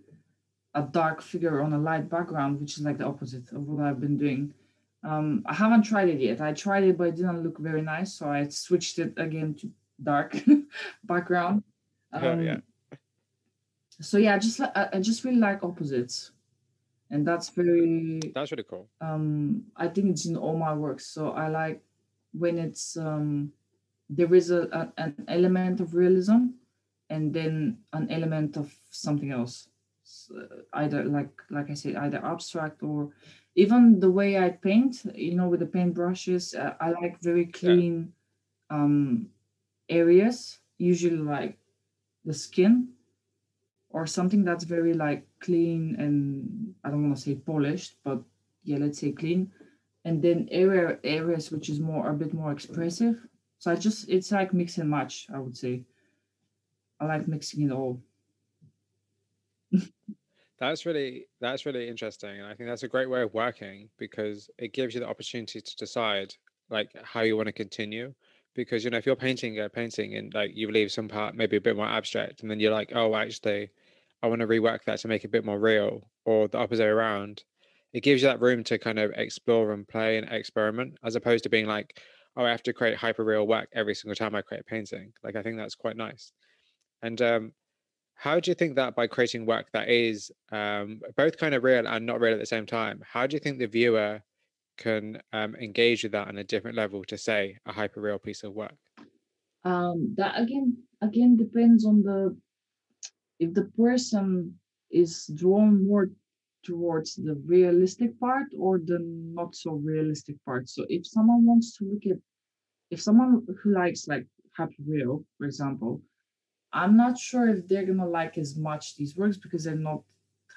a dark figure on a light background, which is like the opposite of what I've been doing. I haven't tried it yet. I tried it, but it didn't look very nice, so I switched it again to dark background. Yeah. So yeah, I just really like opposites, and that's very. That's really cool. I think it's in all my works. So I like when it's there is an element of realism and then an element of something else. So either like I said, either abstract or even the way I paint, with the paint brushes, I like very Yeah. clean um, areas, usually like the skin or something that's very like clean and I don't want to say polished, but yeah, let's say clean. And then areas which is more a bit more expressive. So it's like mix and match, I would say. I like mixing it all. That's really interesting, and I think that's a great way of working because it gives you the opportunity to decide like how you want to continue. Because if you're painting a painting and like you leave some part maybe a bit more abstract, and then you're like, oh, actually, I want to rework that to make it a bit more real, or the opposite way around. It gives you that room to kind of explore and play and experiment, as opposed to being like, oh, I have to create hyper real work every single time I create a painting. Like I think that's quite nice. And how do you think that by creating work that is both kind of real and not real at the same time, how do you think the viewer can engage with that on a different level to say a hyper real piece of work? That again depends on the if the person is drawn more towards the realistic part or the not so realistic part. So if someone wants to look at if someone who likes like happy real, for example, I'm not sure if they're gonna like as much these works because they're not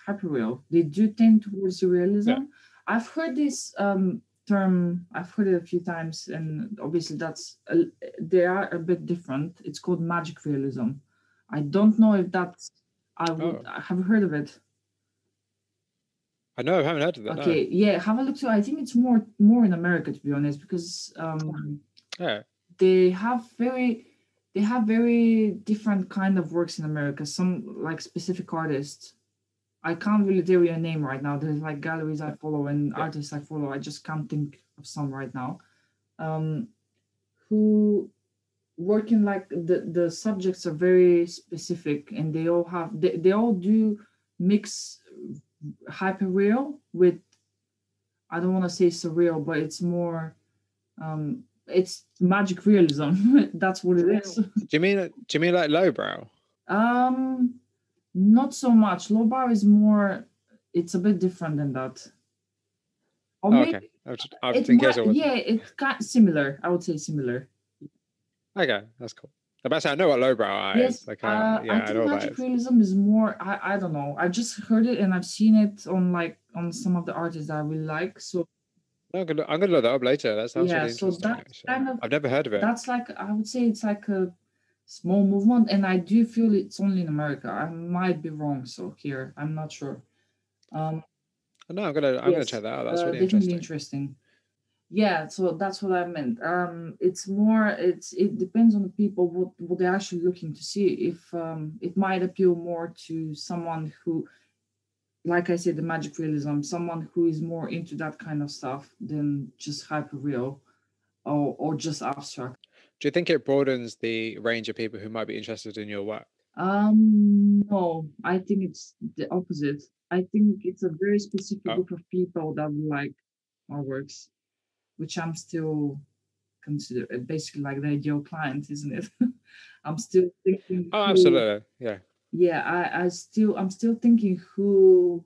hyperreal. They do tend towards the Yeah. realism. I've heard this term. I've heard it a few times, and obviously they are a bit different. It's called magic realism. I don't know if that's. Oh, I have heard of it. I know. I haven't heard of that. No. Okay, yeah, have a look too. I think it's more in America to be honest, because Yeah. they have very they have very different kind of works in America. Some like specific artists. I can't really tell you a name right now. There's like galleries I follow and Yeah. artists I follow. I just can't think of some right now. Um, who working like the subjects are very specific and they all do mix hyper real with I don't want to say surreal, but it's magic realism. That's what it is. Do you mean like lowbrow? Um, Not so much. Low bar is more. It's a bit different than that. Or Oh, okay. maybe I was it in case might. it wasn't. Yeah, it's kind of similar. I would say similar. Okay, that's cool. About to say, I know what lowbrow art Yes. is. Like, I yeah, I know think what that magic is. realism is more. I don't know. I just heard it and I've seen it on like on some of the artists that I really like. So No, I'm gonna look that up later. That sounds yeah. really So interesting, that's actually. kind of I've never heard of it. that's like I would say it's like a small movement, and I do feel it's only in America. I might be wrong. So here, I'm not sure. Um, No, I'm gonna yes, check that out. That's really definitely interesting. interesting. Yeah, so that's what I meant. It's more. It depends on the people what they're actually looking to see. If it might appeal more to someone who, like I said, the magic realism, someone who is more into that kind of stuff than just hyper real or just abstract. Do you think it broadens the range of people who might be interested in your work? No, I think it's the opposite. I think it's a very specific Oh, group of people that like our works, which I'm still consider basically like the ideal client, isn't it? I'm still thinking oh, who, absolutely. Yeah. yeah, I'm still thinking who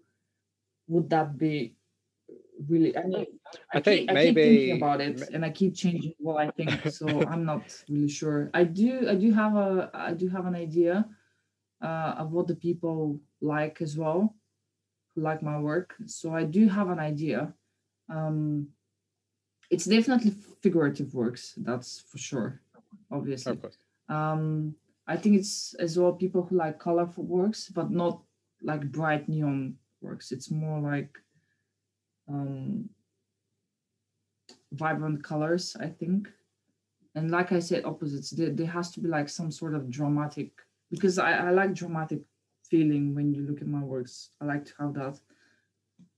would that be really? I mean, I think I keep thinking maybe. about it and I keep changing what I think, so I'm not really sure. I do have an idea of what the people like as well, who like my work. So I do have an idea. Um, it's definitely figurative works, that's for sure, Of obviously. course. Um, I think it's as well people who like colorful works, but not like bright neon works. It's more like um, vibrant colors, I think. And like I said, opposites. There has to be like some sort of dramatic, because I like dramatic feeling when you look at my works. I like to have that.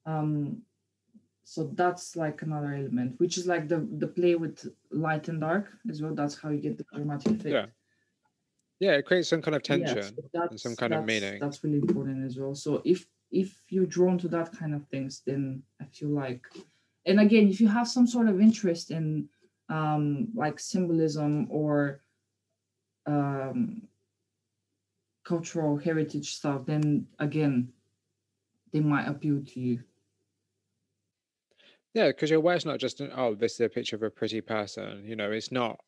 Um, so that's like another element, which is like the play with light and dark as well. That's how you get the dramatic Yeah. effect. Yeah, it creates some kind of Yeah, so tension and some kind of that's meaning. that's really important as well. So if you're drawn to that kind of things, then I feel like, and again, if you have some sort of interest in like symbolism or um cultural heritage stuff, then again, they might appeal to you. Yeah, because your work's not just oh, this is a picture of a pretty person. It's not.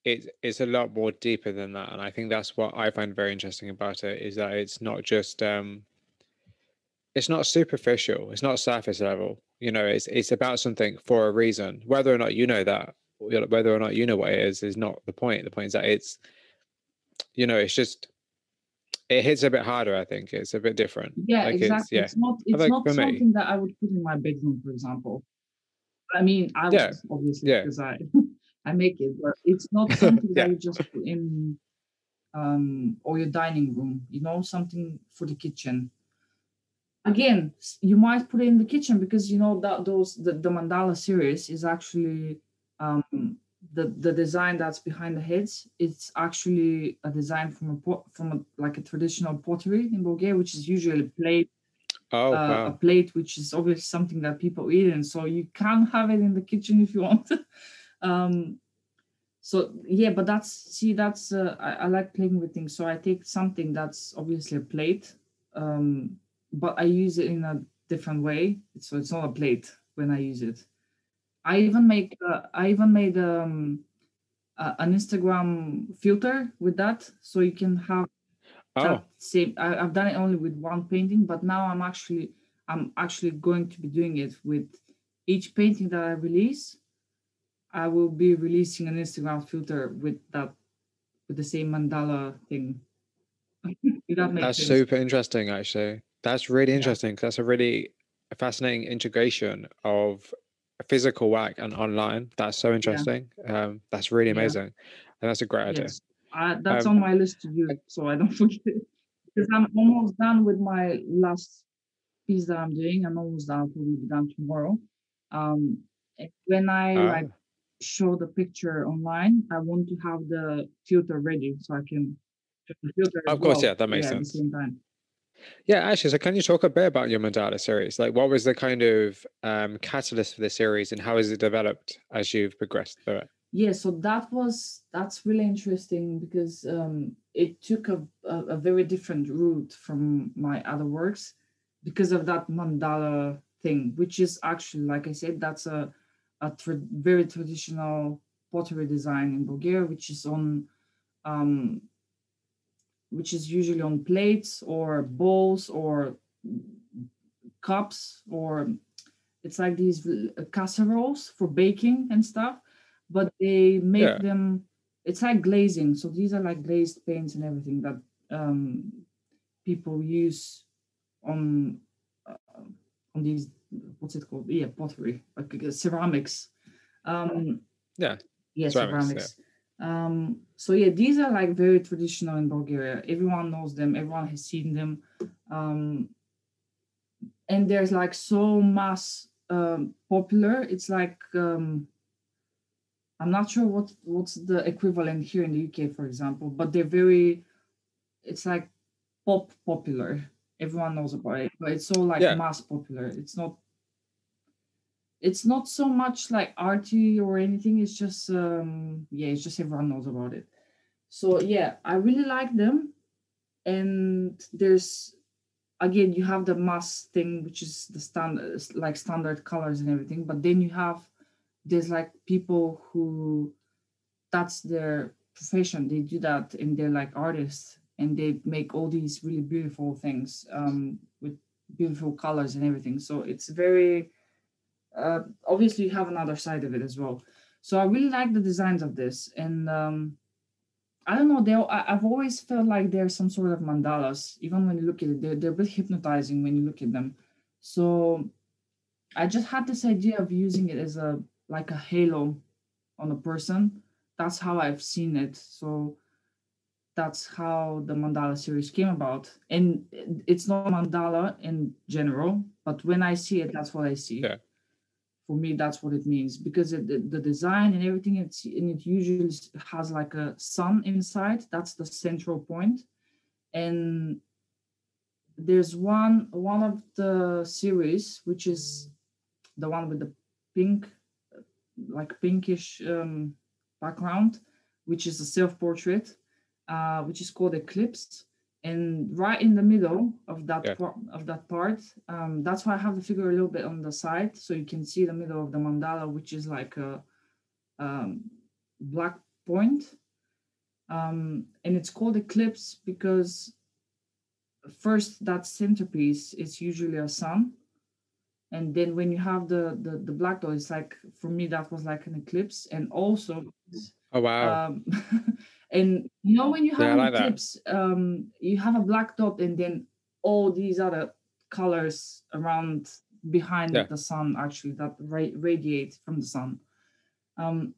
It's a lot more deeper than that, and I think that's what I find very interesting about it is that it's not just it's not superficial. It's not surface level. It's about something for a reason. Whether or not you know that, whether or not you know what it is not the point. The point is that it's just it hits a bit harder. I think it's a bit different. Yeah, Like it's exactly. yeah. I It's like not for me. something that I would put in my bedroom, for example. I mean, I would Yeah, obviously yeah, because I I make it, but it's not something that yeah. you just put in or your dining room, something for the kitchen. Again, you might put it in the kitchen because that the mandala series is actually um the design that's behind the heads. It's actually a design from like a traditional pottery in Bulgaria, which is usually Oh a wow. plate, which is obviously something that people eat, and so you can have it in the kitchen if you want. um, so yeah, but that's I like playing with things. So I take something that's obviously a plate, but I use it in a different way. So it's not a plate when I use it. I even made an Instagram filter with that, so you can have that Oh, same. I've done it only with one painting, but now I'm actually going to be doing it with each painting that I release. I will be releasing an Instagram filter with the same mandala thing. If that makes that's sense. super interesting. Actually, that's really Yeah, interesting. 'Cause that's a really fascinating integration of physical work and online. That's so yeah, interesting. That's really yeah. amazing, and that's a great idea. Yes, that's Um, on my list to do, so I don't forget it. Because I'm almost done with my last piece that I'm doing. I'm almost done. I'll probably be done tomorrow. Um, and when I like oh, show the picture online, I want to have the filter ready so I can show the filter as of course, well. yeah, that makes Yeah, at the sense. same time. Yeah, actually, so can you talk a bit about your Mandala series? Like, what was the kind of catalyst for the series, and how has it developed as you've progressed through it? Yeah, so that's really interesting because it took a very different route from my other works because of that mandala thing, which is actually, like I said, that's very traditional pottery design in Bulgaria, um, which is usually on plates or bowls or cups, or it's like these casseroles for baking and stuff, but they make Yeah. them, it's like glazing. So these are like glazed paints and everything that people use on uh, on these, what's it called? Yeah, pottery, like ceramics. Um, Yeah. yeah, Ceramics. Yeah. ceramics. So yeah, these are like very traditional in Bulgaria. Everyone knows them. Everyone has seen them. Um, and there's like so mass popular. It's like I'm not sure what's the equivalent here in the UK, for example, but they're very. It's like popular. Everyone knows about it, but it's so like Yeah. mass popular. It's not. It's not so much like arty or anything. It's just yeah, it's just everyone knows about it. So yeah, I really like them. And there's, again, you have the mass thing, which is the standard, like standard colors and everything. But then you have, there's like people who, that's their profession. They do that and they're like artists and they make all these really beautiful things with beautiful colors and everything. So it's very, obviously you have another side of it as well. So I really like the designs of this. And I don't know, I've always felt like there's some sort of mandalas, even when you look at it, they're a bit hypnotizing when you look at them. So I just had this idea of using it as a, like a halo on a person. That's how I've seen it. So that's how the mandala series came about. And it's not mandala in general, but when I see it, that's what I see. Yeah. For me, that's what it means, because the design and everything, it usually has like a sun inside. That's the central point. And there's one of the series, which is the one with the pink, like pinkish background, which is a self-portrait, which is called Eclipse. And right in the middle of Yeah. that part, that's why I have the figure a little bit on the side, so you can see the middle of the mandala, which is like a black point. And it's called Eclipse because first, that centerpiece is usually a sun, and then when you have the black dot, it's like, for me that was like an eclipse. And also Oh wow. um and you know, when you have Yeah, I an like that. eclipse, you have a black dot and then all these other colors around behind Yeah. the sun, actually, that radiate from the sun. um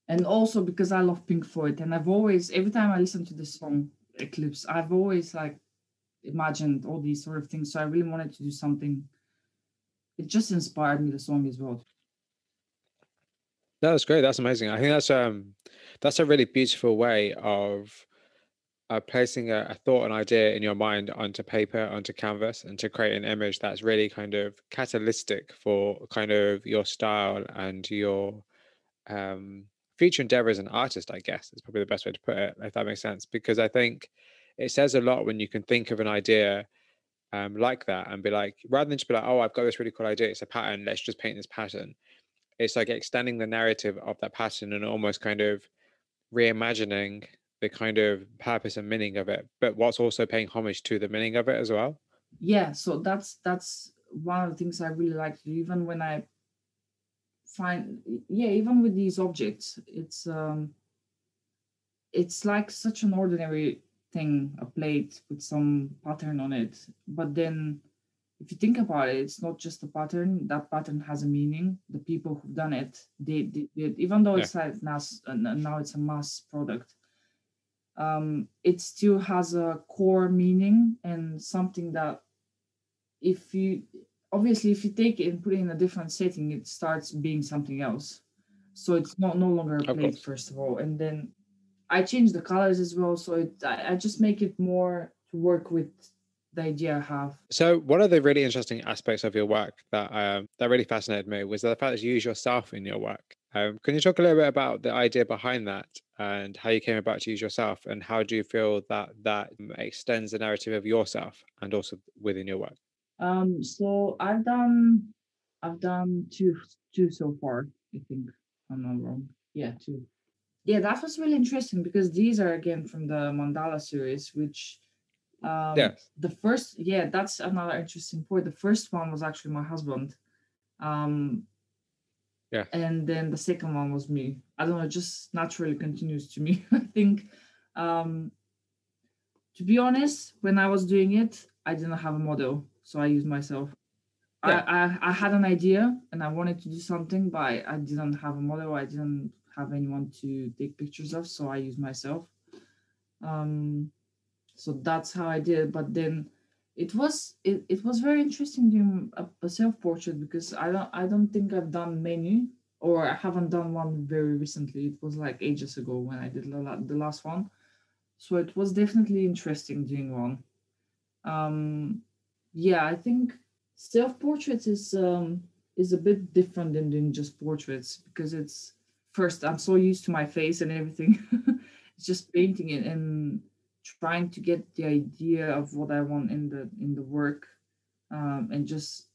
and also because I love Pink Floyd, and I've always, every time I listen to this song Eclipse, I've always like imagined all these sort of things. So I really wanted to do something. It just inspired me, the song as well. That's great. That's amazing. I think that's a really beautiful way of placing a thought, an idea in your mind onto paper, onto canvas, and to create an image that's really kind of catalytic for kind of your style and your um, future endeavor as an artist, I guess is probably the best way to put it, if that makes sense. Because I think it says a lot when you can think of an idea like that and be like, rather than just be like, oh, I've got this really cool idea, it's a pattern, let's just paint this pattern. It's like extending the narrative of that pattern and almost kind of reimagining the kind of purpose and meaning of it, but what's also paying homage to the meaning of it as well. Yeah, so that's one of the things I really like to do, even when I find, yeah, even with these objects, it's like such an ordinary thing, a plate with some pattern on it. But then if you think about it, it's not just a pattern. That pattern has a meaning. The people who've done it, even though Yeah. it's like now it's a mass product, it still has a core meaning and something that, if you, obviously, if you take it and put it in a different setting, it starts being something else. So it's not no longer a Of plate, course. first of all. And then I change the colors as well, so I just make it more to work with the idea I have. So one of the really interesting aspects of your work that that really fascinated me was the fact that you use yourself in your work. Can you talk a little bit about the idea behind that and how you came about to use yourself, and how do you feel that extends the narrative of yourself and also within your work? So I've done two so far, I think. If I'm not wrong. Yeah, two. Yeah, that was really interesting because these are again from the Mandala series, which Yes. the first, yeah, that's another interesting point. The first one was actually my husband. Um Yes. and then the second one was me. I don't know, it just naturally continues to me. I think um to be honest, when I was doing it, I didn't have a model, so I used myself. Yeah. I had an idea and I wanted to do something, but I didn't have a model. I didn't have anyone to take pictures of, so I used myself. Um, so that's how I did it. But then it was very interesting doing a self portrait because I don't think I've done many, or I haven't done one very recently. It was like ages ago when I did the last one. So it was definitely interesting doing one. Um, yeah, I think self portraits is a bit different than doing just portraits because it's first I'm so used to my face and everything. It's just painting it and trying to get the idea of what I want in the work, and just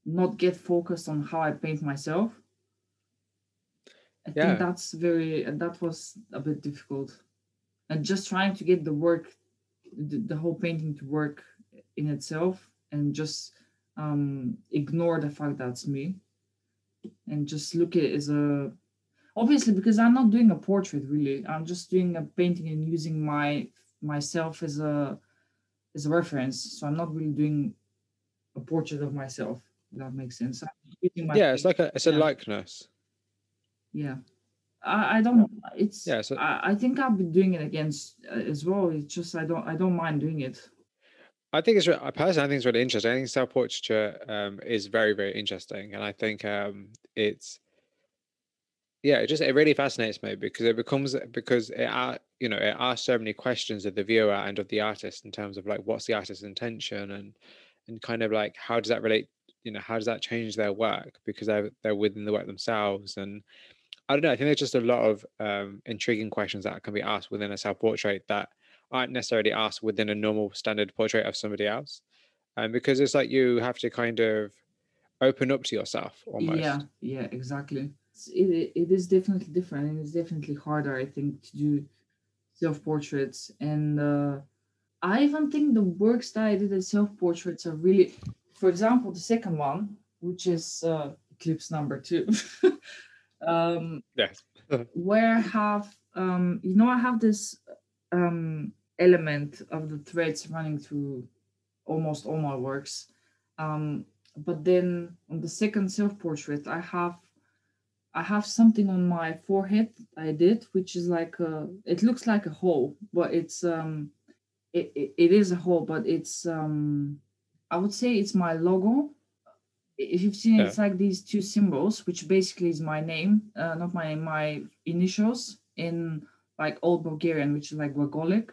not get focused on how I paint myself. I think Yeah. that was a bit difficult, and just trying to get the work, the whole painting to work in itself, and just ignore the fact that's me, and just look at it as a, obviously because I'm not doing a portrait really, I'm just doing a painting and using myself as a reference, so I'm not really doing a portrait of myself, if that makes sense. I'm using my Yeah. It's face. like it's a Yeah, likeness. yeah. I don't, it's Yeah. So I think I've been doing it against as well. It's just I don't mind doing it. I think I personally, I think it's really interesting. I think self portraiture is very, very interesting, and I think it's yeah, it really fascinates me because it becomes because it asks so many questions of the viewer and of the artist in terms of like what's the artist's intention, and kind of like how does that relate, how does that change their work because they're within the work themselves. And I don't know, I think there's just a lot of intriguing questions that can be asked within a self portrait that aren't necessarily asked within a normal standard portrait of somebody else, because it's like you have to kind of open up to yourself Yeah, almost. yeah, exactly. It is definitely different, and it's definitely harder, I think, to do self portraits. And I even think the works that I did as self portraits are really, for example, the second one, which is Eclipse number two, um, Yes. where I have, I have this element of the threads running through almost all my works. But then on the second self portrait, I have something on my forehead I did, which is like it looks like a hole, but it is a hole, but it's I would say it's my logo. If you've seen it, Yeah. it's like these two symbols, which basically is my name, not my name, my initials in like old Bulgarian, which is like Glagolic.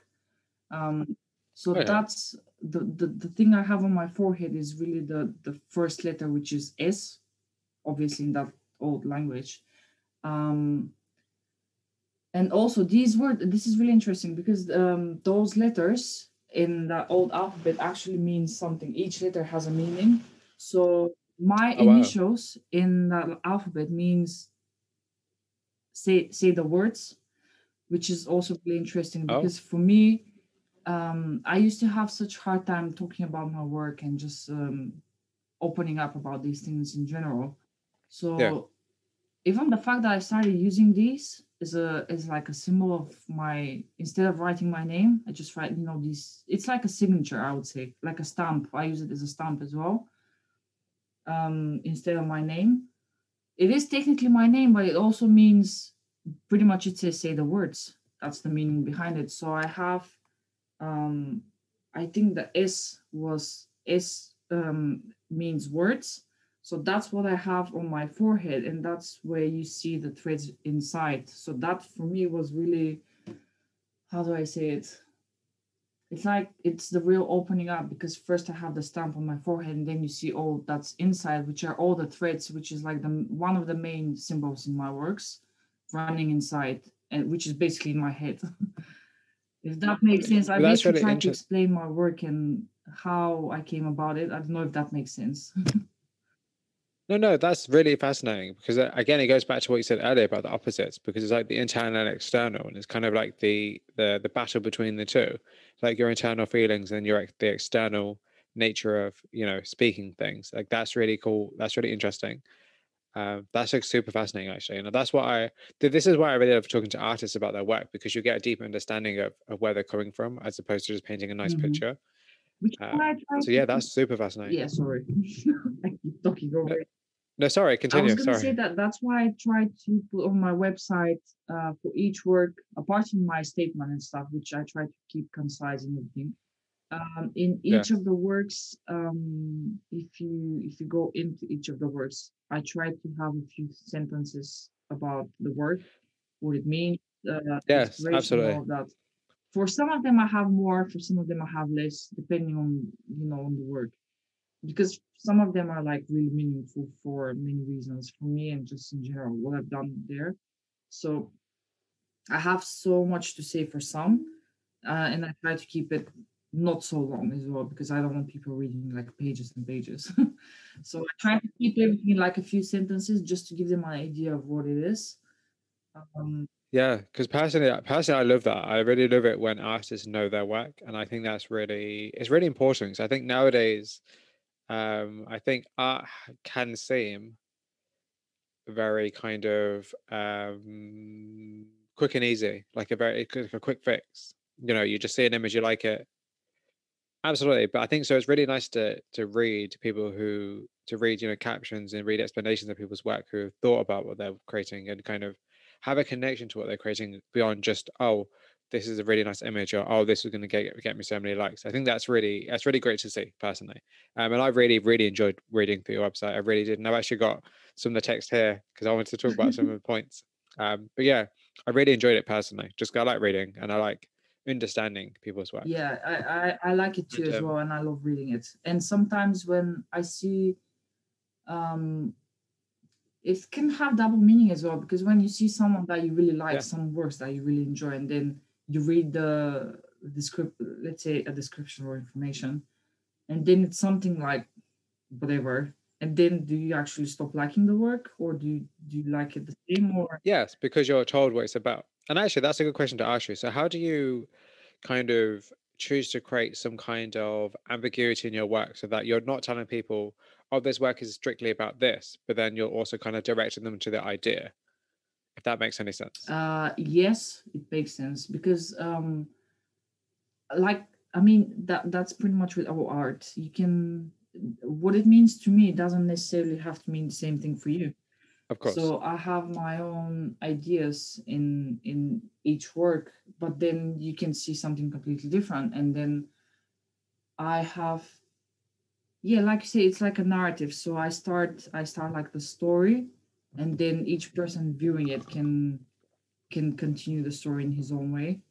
Um, so Okay. that's the thing I have on my forehead is really the first letter, which is S, obviously in that old language. Um, and also these words, this is really interesting because those letters in the old alphabet actually means something. Each letter has a meaning. So my Oh wow. initials in the alphabet means say the words, which is also really interesting Oh because for me, I used to have such hard time talking about my work and just opening up about these things in general. yeah. So even the fact that I started using these is like a symbol of my, instead of writing my name, I just write, these, it's like a signature, I would say, like a stamp. I use it as a stamp as well, instead of my name. It is technically my name, but it also means pretty much it says say the words. That's the meaning behind it. So I have um I think the S means words. So that's what I have on my forehead, and that's where you see the threads inside. So that for me was really, how do I say it? it's like it's the real opening up, because first I have the stamp on my forehead, and then you see all that's inside, which are all the threads, which is like the one of the main symbols in my works, running inside, and which is basically in my head. If that makes sense, I Well, that's basically really try to interesting. explain my work and how I came about it. I don't know if that makes sense. No, no, that's really fascinating because again, it goes back to what you said earlier about the opposites, because it's like the internal and external, and it's kind of like the battle between the two, like your internal feelings and the external nature of speaking things. Like that's really cool. That's really interesting. That's like super fascinating, actually. And that's what this is why I really love talking to artists about their work, because you get a deeper understanding of where they're coming from as opposed to just painting a nice Mhm. picture. Which is why I try So to yeah, keep. that's super fascinating. Yeah, sorry, I keep talking No, over it. no, sorry, I was continue. gonna say Sorry. that that's why I try to put on my website for each work, apart from my statement and stuff, which I try to keep concise and everything. In Yeah. each of the works, if you go into each of the works, I try to have a few sentences about the work, what it means, Yes, inspiration, and all absolutely. of that. For some of them, I have more. For some of them, I have less, depending on on the work, because some of them are like really meaningful for many reasons for me and just in general what I've done there. So I have so much to say for some, and I try to keep it not so long as well, because I don't want people reading like pages and pages. So I try to keep everything in like a few sentences just to give them an idea of what it is. Um, Yeah, because personally, I love that. I really love it when artists know their work, and I think it's really important. So I think nowadays, I think art can seem very kind of quick and easy, like a quick fix. You just see an image, you like it. Absolutely, but I think so. It's really nice to read people who to read captions and read explanations of people's work who have thought about what they're creating and kind of have a connection to what they're creating beyond just, oh, this is a really nice image, or oh, this is going to get me so many likes. I think that's really great to see personally. And I really enjoyed reading through your website. I really did, and I've actually got some of the text here because I wanted to talk about some of the points. But yeah, I really enjoyed it personally. Just I like reading and I like understanding people's work. yeah, I like it too And as well, and I love reading it. And sometimes when I see um it can have double meaning as well, because when you see someone that you really like, yeah. some works that you really enjoy, and then you read the let's say a description or information, and then it's something like whatever, and then do you actually stop liking the work, or do you like it the same, or Yes, because you're told what it's about. And actually, that's a good question to ask you. So, how do you kind of choose to create some kind of ambiguity in your work so that you're not telling people, oh, this work is strictly about this, but then you're also kind of directing them to the idea, if that makes any sense? yes, it makes sense, because like, I mean, that's pretty much with our art. You can, what it means to me doesn't necessarily have to mean the same thing for you. Of course. So I have my own ideas in each work, but then you can see something completely different. And then I have, yeah, like you say, it's like a narrative. So I start like the story, and then each person viewing it can continue the story in his own way.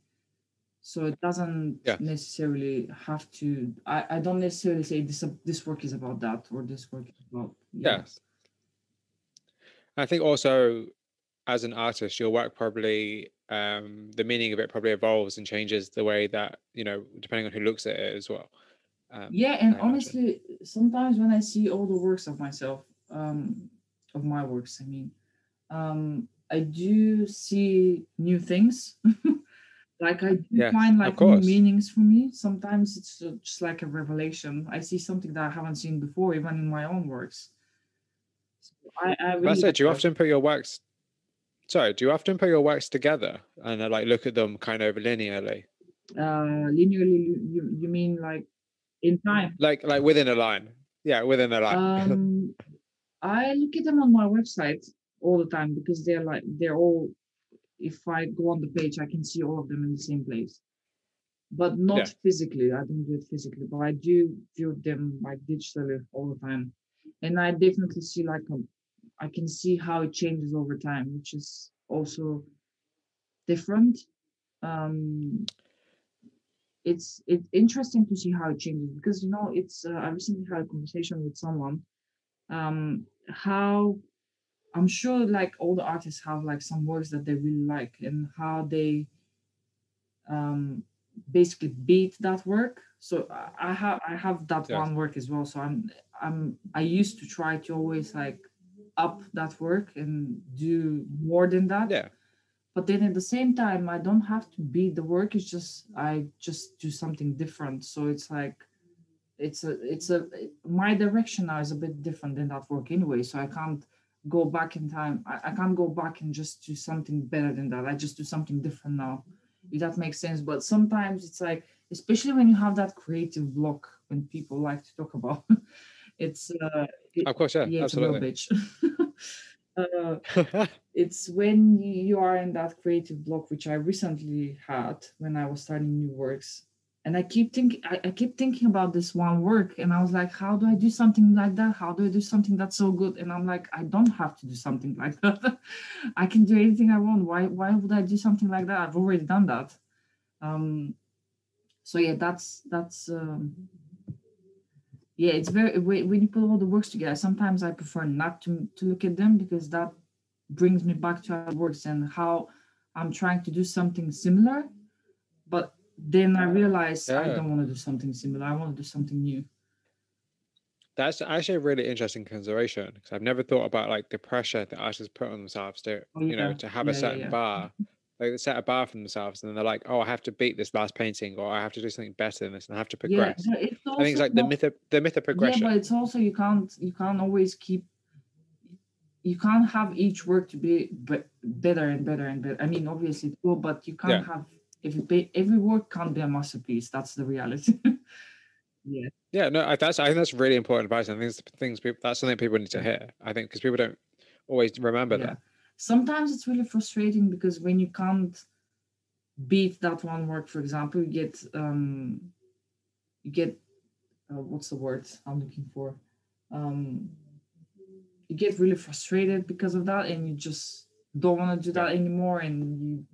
So it doesn't Yes. necessarily have to. I don't necessarily say this work is about that, or this work is about, yeah. Yes. I think also as an artist, your work probably, the meaning of it probably evolves and changes the way that, depending on who looks at it as well. Yeah, and I imagine. honestly, sometimes when I see all the works of myself, of my works, I mean, I do see new things. Like I do Yes, find of like new course. meanings for me. Sometimes it's just like a revelation. I see something that I haven't seen before, even in my own works. So I But really so like do you that. often put your works sorry, do you often put your works together and like look at them kind of linearly? Linearly, you mean like in time? Like within a line. Yeah, within a line. Um, I look at them on my website all the time, because they're all. If I go on the page, I can see all of them in the same place, but not Yeah. physically. I don't do it physically, but I do view them like digitally all the time, and I definitely see like I can see how it changes over time, which is also different. Um, it's interesting to see how it changes because it's I recently had a conversation with someone how I'm sure like all the artists have like some works that they really like and how they um basically beat that work. So I have that Yes. one work as well. So I used to try to always like up that work and do more than that. Yeah. But then at the same time I don't have to beat the work. It's just I just do something different. So it's like it's a my direction now is a bit different than that work anyway, so I can't go back in time. I can't go back and just do something better than that. I just do something different now, if that makes sense. But sometimes it's like, especially when you have that creative block, when people like to talk about it's Of course. Yeah. yeah, it's a real Absolutely. bitch. uh, it's when you are in that creative block, which I recently had when I was starting new works. And I keep thinking about this one work, and I was like, how do I do something like that? How do I do something that's so good? And I'm like, I don't have to do something like that. I can do anything I want. Why would I do something like that? I've already done that. Um, so yeah, that's yeah, it's very when you put all the works together. Sometimes I prefer not to look at them because that brings me back to how it works and how I'm trying to do something similar. But then I realize I Yeah. don't want to do something similar. I want to do something new. That's actually a really interesting consideration because I've never thought about like the pressure that artists put on themselves to, Oh yeah, to have a yeah, yeah, certain yeah, bar, like they set a bar for themselves, and then they're like, oh, I have to beat this last painting, or I have to do something better than this, and I have to yeah. progress. But it's I think it's also like not. the myth of Yeah, but progression. it's also you can't always keep. You can't have each work to be better and better and better. I mean, obviously it's cool, but you Yeah. can't have every work can't be a masterpiece. That's the reality. Yeah. Yeah. No, I think that's really important advice. I think it's things people that's something people need to hear. I think because people don't always remember Yeah. that. Sometimes it's really frustrating because when you can't beat that one work, for example, you get what's the word I'm looking for? Um, you get really frustrated because of that, and you just don't want to do Yeah. that anymore, and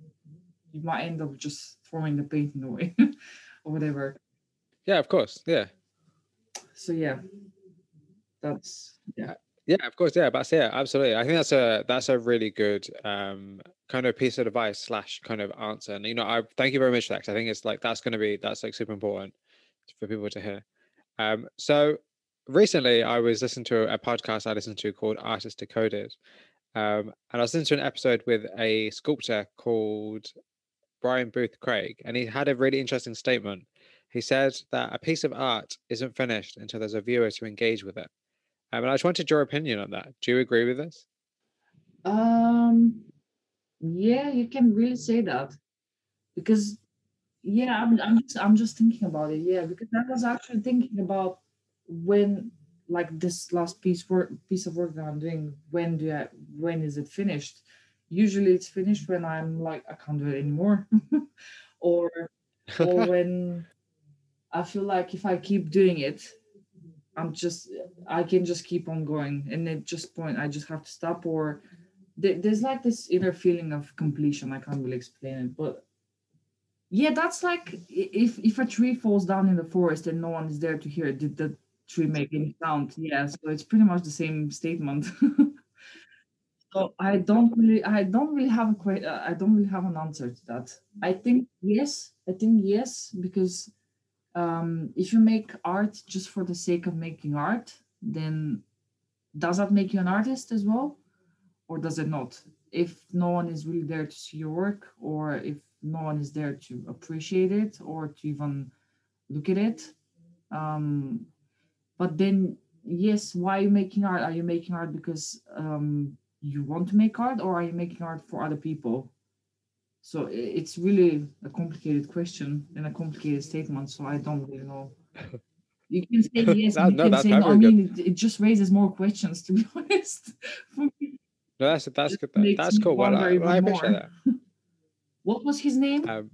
you might end up just throwing the painting away or whatever. Yeah. Of course. Yeah. So yeah, that's yeah. Uh, Yeah, of course. Yeah, that's yeah, absolutely. I think that's a really good kind of piece of advice slash kind of answer. And I thank you very much for that 'cause I think it's like that's like super important for people to hear. So recently I was listening to a podcast I listened to called Artist Decoded. And I was listening to an episode with a sculptor called Brian Booth Craig, and he had a really interesting statement. He said that a piece of art isn't finished until there's a viewer to engage with it. And I just wanted your opinion on that. Do you agree with this? Um, yeah, you can really say that because yeah, I'm just thinking about it. Yeah, because I was actually thinking about when like this last piece of work that I'm doing. When is it finished? Usually it's finished when I'm like I can't do it anymore, or when I feel like if I keep doing it, I'm just I can just keep on going, and at just point I just have to stop. Or there's like this inner feeling of completion. I can't really explain it, but yeah, that's like if a tree falls down in the forest and no one is there to hear it, did the tree make any sound? Yeah, so it's pretty much the same statement. So I don't really have I don't really have an answer to that. I think yes, because if you make art just for the sake of making art, then does that make you an artist as well, or does it not? If no one is really there to see your work, or if no one is there to appreciate it or to even look at it. Um, but then, yes, why are you making art? Are you making art because you want to make art, or are you making art for other people? So it's really a complicated question and a complicated statement. So I don't really know. You can say yes, and you No, can that's say no. I very good. mean, it just raises more questions, to be honest. For me, No, that's it good. makes That's me cool. Well, wonder I even appreciate more. that. What was his name? Um,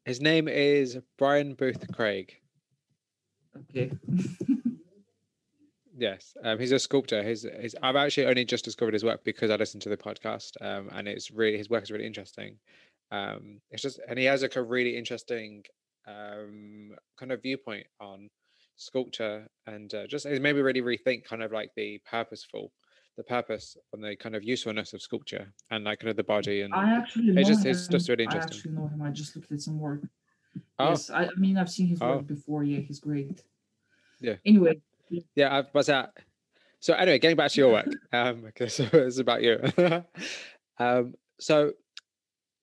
his name is Brian Booth Craig. Okay. Yes, he's a sculptor. His I've actually only just discovered his work because I listened to the podcast, and it's really his work is really interesting. It's just and he has like a really interesting kind of viewpoint on sculpture, and just it made me really rethink kind of like the purpose and the kind of usefulness of sculpture and like kind of the body, and I actually it's know just him. really I interesting. actually know him. I just looked at some work. Oh, Yes, I mean I've seen his oh, work before. Yeah, he's great. yeah, Anyway, yeah. I was that. So anyway, getting back to your work, because it's about you. So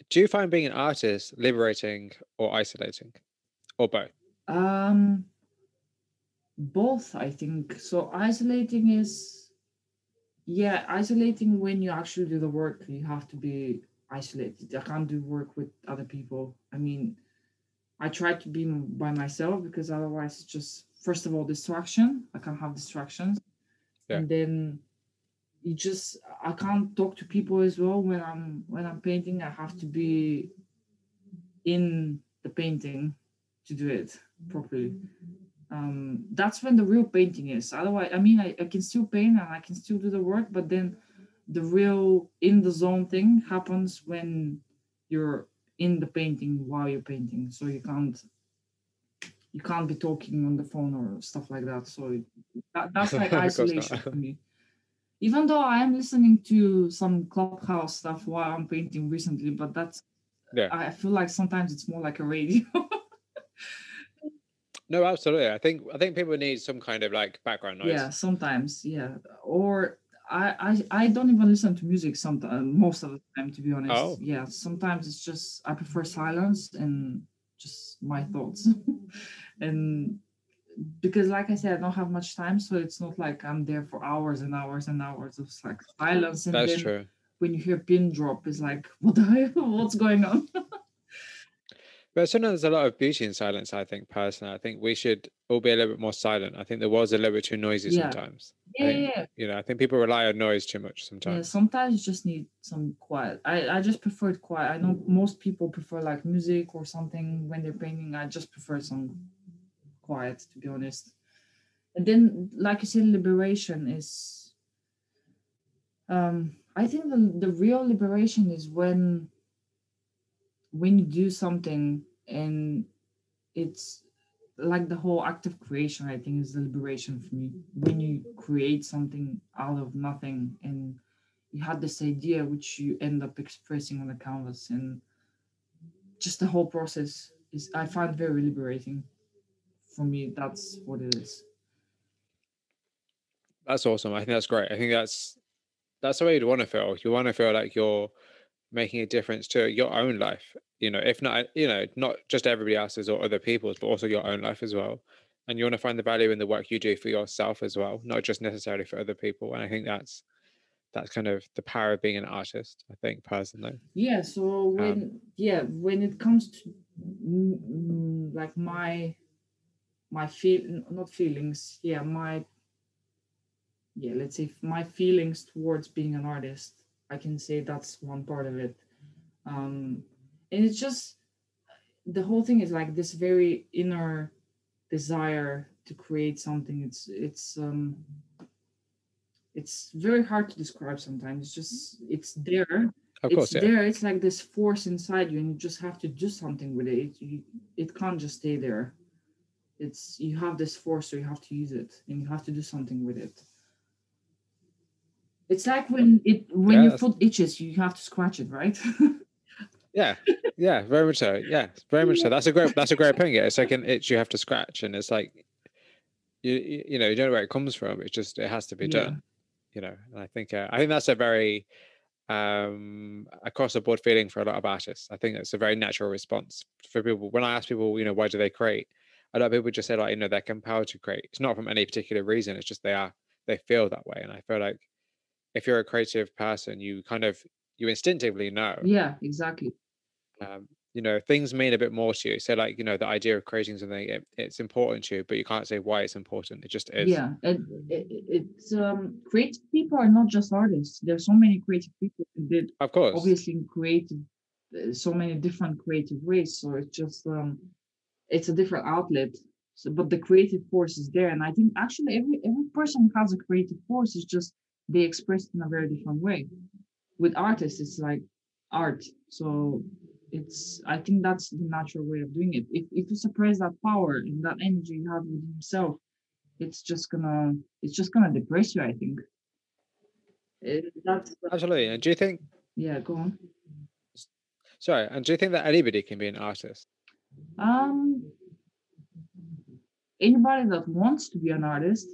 do you find being an artist liberating or isolating, or both? um, both I think. So isolating is, yeah, isolating when you actually do the work. You have to be isolated. I can't do work with other people. I mean, I try to be by myself because otherwise it's just first of all distraction. I can't have distractions, Yeah. and then you just I can't talk to people as well when I'm painting. I have to be in the painting to do it properly. That's when the real painting is. Otherwise, I mean, I can still paint and I can still do the work, but then the real in the zone thing happens when you're in the painting while you're painting. So you can't be talking on the phone or stuff like that. So that's like Of course not. isolation for me. Even though I am listening to some clubhouse stuff while I'm painting recently, but that's Yeah. I feel like sometimes it's more like a radio. No, absolutely. I think people need some kind of like background Yeah, noise. sometimes, yeah. Or I don't even listen to music sometimes most of the time, to be honest. Oh, Yeah, sometimes it's just I prefer silence and just my thoughts. And because like I said, I don't have much time, so it's not like I'm there for hours and hours and hours of like silence. And that's then true. when you hear pin drop, it's like, what's going on? But sometimes there's a lot of beauty in silence, I think, personally. I think we should all be a little bit more silent. I think the world's a little bit too noisy Yeah. sometimes. I Yeah, think, yeah, I think people rely on noise too much yeah. sometimes. Sometimes you just need some quiet. I just prefer it quiet. I know most people prefer like music or something when they're painting. I just prefer some quiet, to be honest. And then, like you said, liberation is. I think the real liberation is when you do something and it's like the whole act of creation. I think is the liberation for me when you create something out of nothing and you had this idea which you end up expressing on the canvas, and just the whole process is I find very liberating. For me, that's what it is. That's awesome. I think that's great. I think that's the way you'd want to feel. You want to feel like you're making a difference to your own life. If not, not just everybody else's or other people's, but also your own life as well. And you want to find the value in the work you do for yourself as well, not just necessarily for other people. And I think that's kind of the power of being an artist, I think, personally. Yeah, so Um, when it comes to like my feel not feelings, yeah, my yeah, let's say my feelings towards being an artist, I can say that's one part of it. um and it's just the whole thing is like this very inner desire to create something. It's very hard to describe sometimes. It's just of it's course, yeah. there. It's like this force inside you and you just have to do something with it. It can't just stay there. It's you have this force, so you have to use it and you have to do something with it. It's like when Yeah, your foot itches, you have to scratch it, right? yeah, yeah, very much so. Yeah, very much so. That's a great opinion. Yeah, it's like an itch you have to scratch, and it's like you don't know where it comes from. It's just it has to be Yeah. done. And I think that's a very across the board feeling for a lot of artists. I think it's a very natural response for people. When I ask people, why do they create? A lot of people just say like, they're compelled to create. It's not from any particular reason. It's just they feel that way. And I feel like if you're a creative person, you instinctively know, Yeah, exactly. things mean a bit more to you. So like, the idea of creating something, it's important to you, but you can't say why it's important. It just is. Yeah, and it's creative people are not just artists. There's so many creative people who did Of course. obviously in creative so many different creative ways. So it's just it's a different outlet. So, but the creative force is there, and I think actually every person has a creative force. It's just they express it in a very different way. With artists, it's like art. So I think that's the natural way of doing it. If you suppress that power and that energy you have within yourself, it's just gonna it's just gonna depress you, I think. That's Absolutely. And do you think, yeah, go on. sorry, and do you think that anybody can be an artist? Um Anybody that wants to be an artist,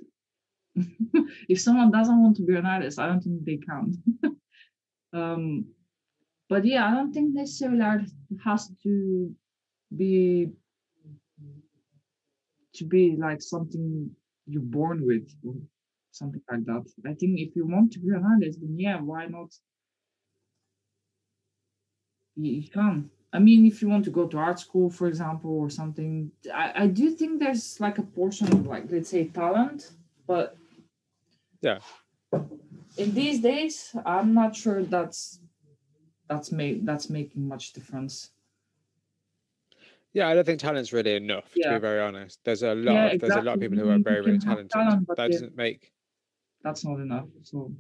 if someone doesn't want to be an artist, I don't think they can. Um but yeah, I don't think necessarily art has be to be like something you're born with or something like that. I think if you want to be an artist, then yeah, why not? You can. I mean, if you want to go to art school, for example, or something, I do think there's like a portion of like, let's say, talent, but Yeah. in these days, I'm not sure that's making much difference. Yeah, I don't think talent's really enough, to Yeah, be very honest. yeah, There's a lot of exactly. people who are You very, can very have talented. talent, but That yeah, doesn't make, that's not enough. So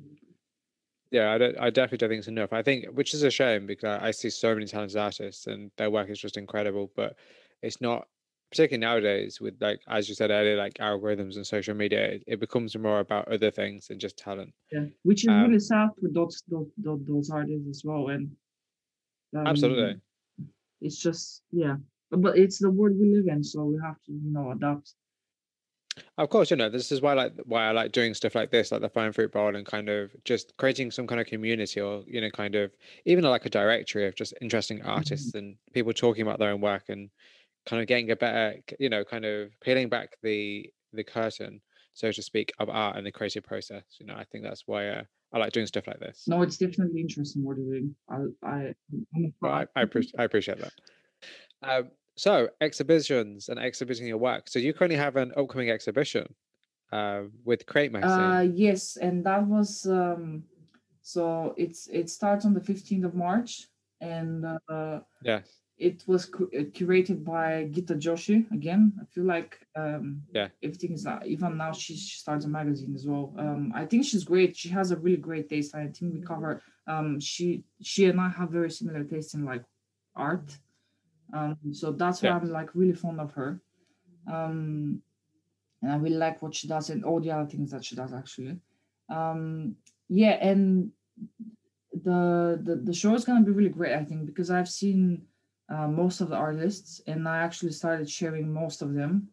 yeah, I definitely don't think it's enough. I think, which is a shame because I see so many talented artists and their work is just incredible, but it's not, particularly nowadays with like, as you said earlier, like algorithms and social media, it becomes more about other things than just talent. yeah, which is really Um, sad for those artists as well. And Absolutely. um, it's just yeah, but it's the world we live in, so we have to adapt. Of course, this is why I like doing stuff like this, like the Fine Fruit Bowl, and kind of just creating some kind of community, or kind of even like a directory of just interesting Mhm. artists and people talking about their own work and kind of getting a better, kind of peeling back the curtain, so to speak, of art and the creative process. I think that's why I like doing stuff like this. No, it's definitely interesting what you're doing. I'm a Well, fan. I appreciate that. So exhibitions and exhibiting your work. So you currently have an upcoming exhibition with Crate Magazine. Yes, and that was so it starts on the 15th of March, and Yes. it was curated by Gita Joshi again. I feel like Yeah. everything is even now she starts a magazine as well. I think she's great. She has a really great taste. I think we cover she and I have very similar taste in like art. So that's why I'm Yes. like really fond of her. Um, and I really like what she does and all the other things that she does actually. Um, yeah, and the show is gonna be really great, I think, because I've seen most of the artists, and I actually started sharing most of them,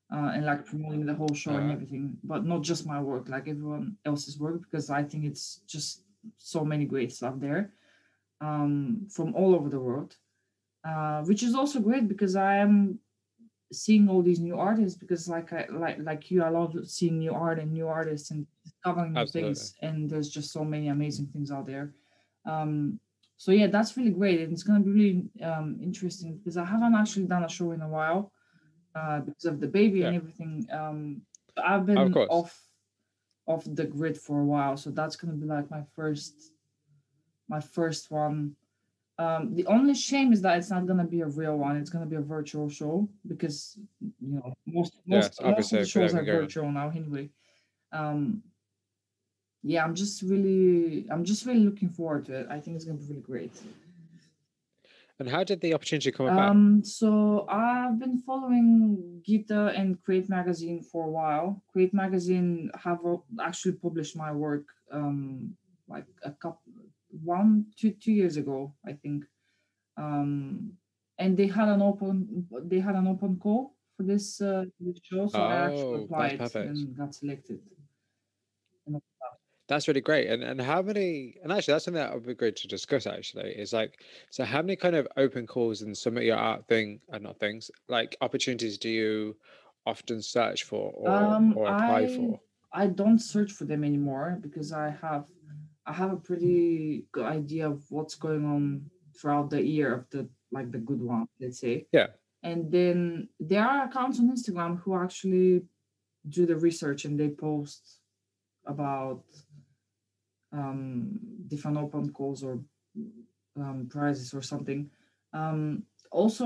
and like promoting the whole show and Uh, everything, but not just my work, like everyone else's work, because I think it's just so many great stuff there, from all over the world, which is also great because I am seeing all these new artists because like you, I love seeing new art and new artists and discovering new Absolutely. things, and there's just so many amazing things out there. um so yeah, that's really great, and it's going to be really interesting because I haven't actually done a show in a while, because of the baby Yeah. and everything. I've Of been course. off the grid for a while, so that's going to be like my first one. The only shame is that it's not gonna be a real one. It's gonna be a virtual show because most most Yes. most of Obviously, the with shows are everything going on. virtual now anyway. Um, yeah, I'm just really looking forward to it. I think it's gonna be really great. And how did the opportunity come about? So I've been following Gita and Create Magazine for a while. Create Magazine have actually published my work like a couple 2 years ago, I think. um, and they had an open call for this show, so I actually Oh, that's applied perfect. and got selected. And, That's really great. And how many? And actually, that's something that would be great to discuss. Actually, is like, so how many kind of open calls and some of your art not things like opportunities do you often search for or apply I for? I don't search for them anymore because I have a pretty good idea of what's going on throughout the year of the good one, let's say. Yeah. And then there are accounts on Instagram who actually do the research and they post about um, different open calls or prizes or something. Um, Also,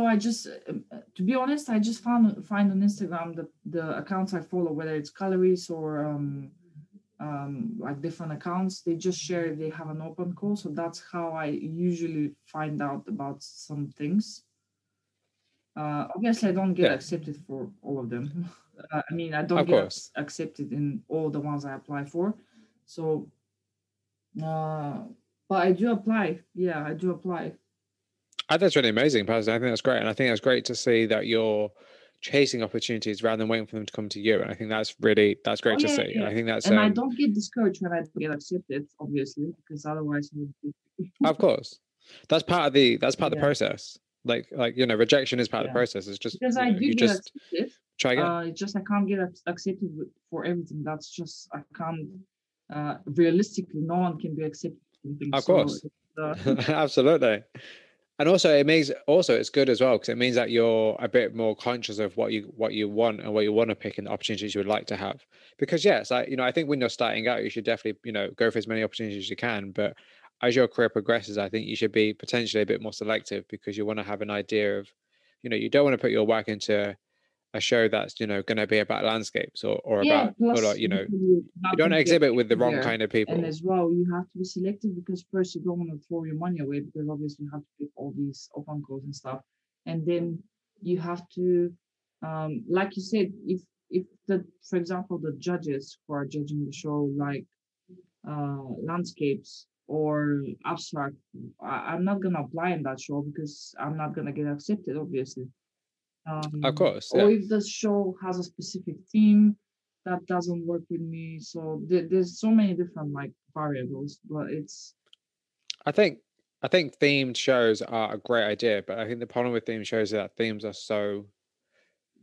to be honest, I just find on Instagram the accounts I follow, whether it's calories or like different accounts. They just share they have an open call, so that's how I usually find out about some things. Obviously, I don't get Yeah, accepted for all of them. I mean, I don't of get course. accepted in all the ones I apply for. So, uh, but I do apply. Yeah, I do apply. I think that's really amazing, personally. I think that's great. And I think that's great to see that you're chasing opportunities rather than waiting for them to come to you. And I think that's Oh great to yeah, see. yeah, And yeah. I think that's And I don't get discouraged when I don't get accepted, obviously, because otherwise I would be. of course. That's part of the Yeah, process. Like, rejection is part of the yeah. process. It's just, Because I do you get just accepted. try again. It's just I can't get accepted for everything. That's just I can't. Realistically, no one can be accepted for everything. Of So, course. Absolutely. And also it's good as well because it means that you're a bit more conscious of what you want and what you want to pick and the opportunities you would like to have. Because yes, I think when you're starting out, you should definitely, go for as many opportunities as you can. But as your career progresses, I think you should be potentially a bit more selective because you want to have an idea of, you don't want to put your work into a show that's, going to be about landscapes or yeah, about or plus like, because you're you not don't going to get exhibit with the accepted wrong there. kind of And people. as well, you have to be selective because first you don't want to throw your money away because obviously you have to pay for all these open calls and stuff. And then you have to, like you said, if the, for example, the judges who are judging the show like landscapes or abstract, I'm not gonna apply in that show because I'm not gonna get accepted, obviously. Of course, Or yeah. if the show has a specific theme that doesn't work with me. So there's so many different like variables, but it's I think I think themed shows are a great idea, but I think the problem with themed shows is that themes are so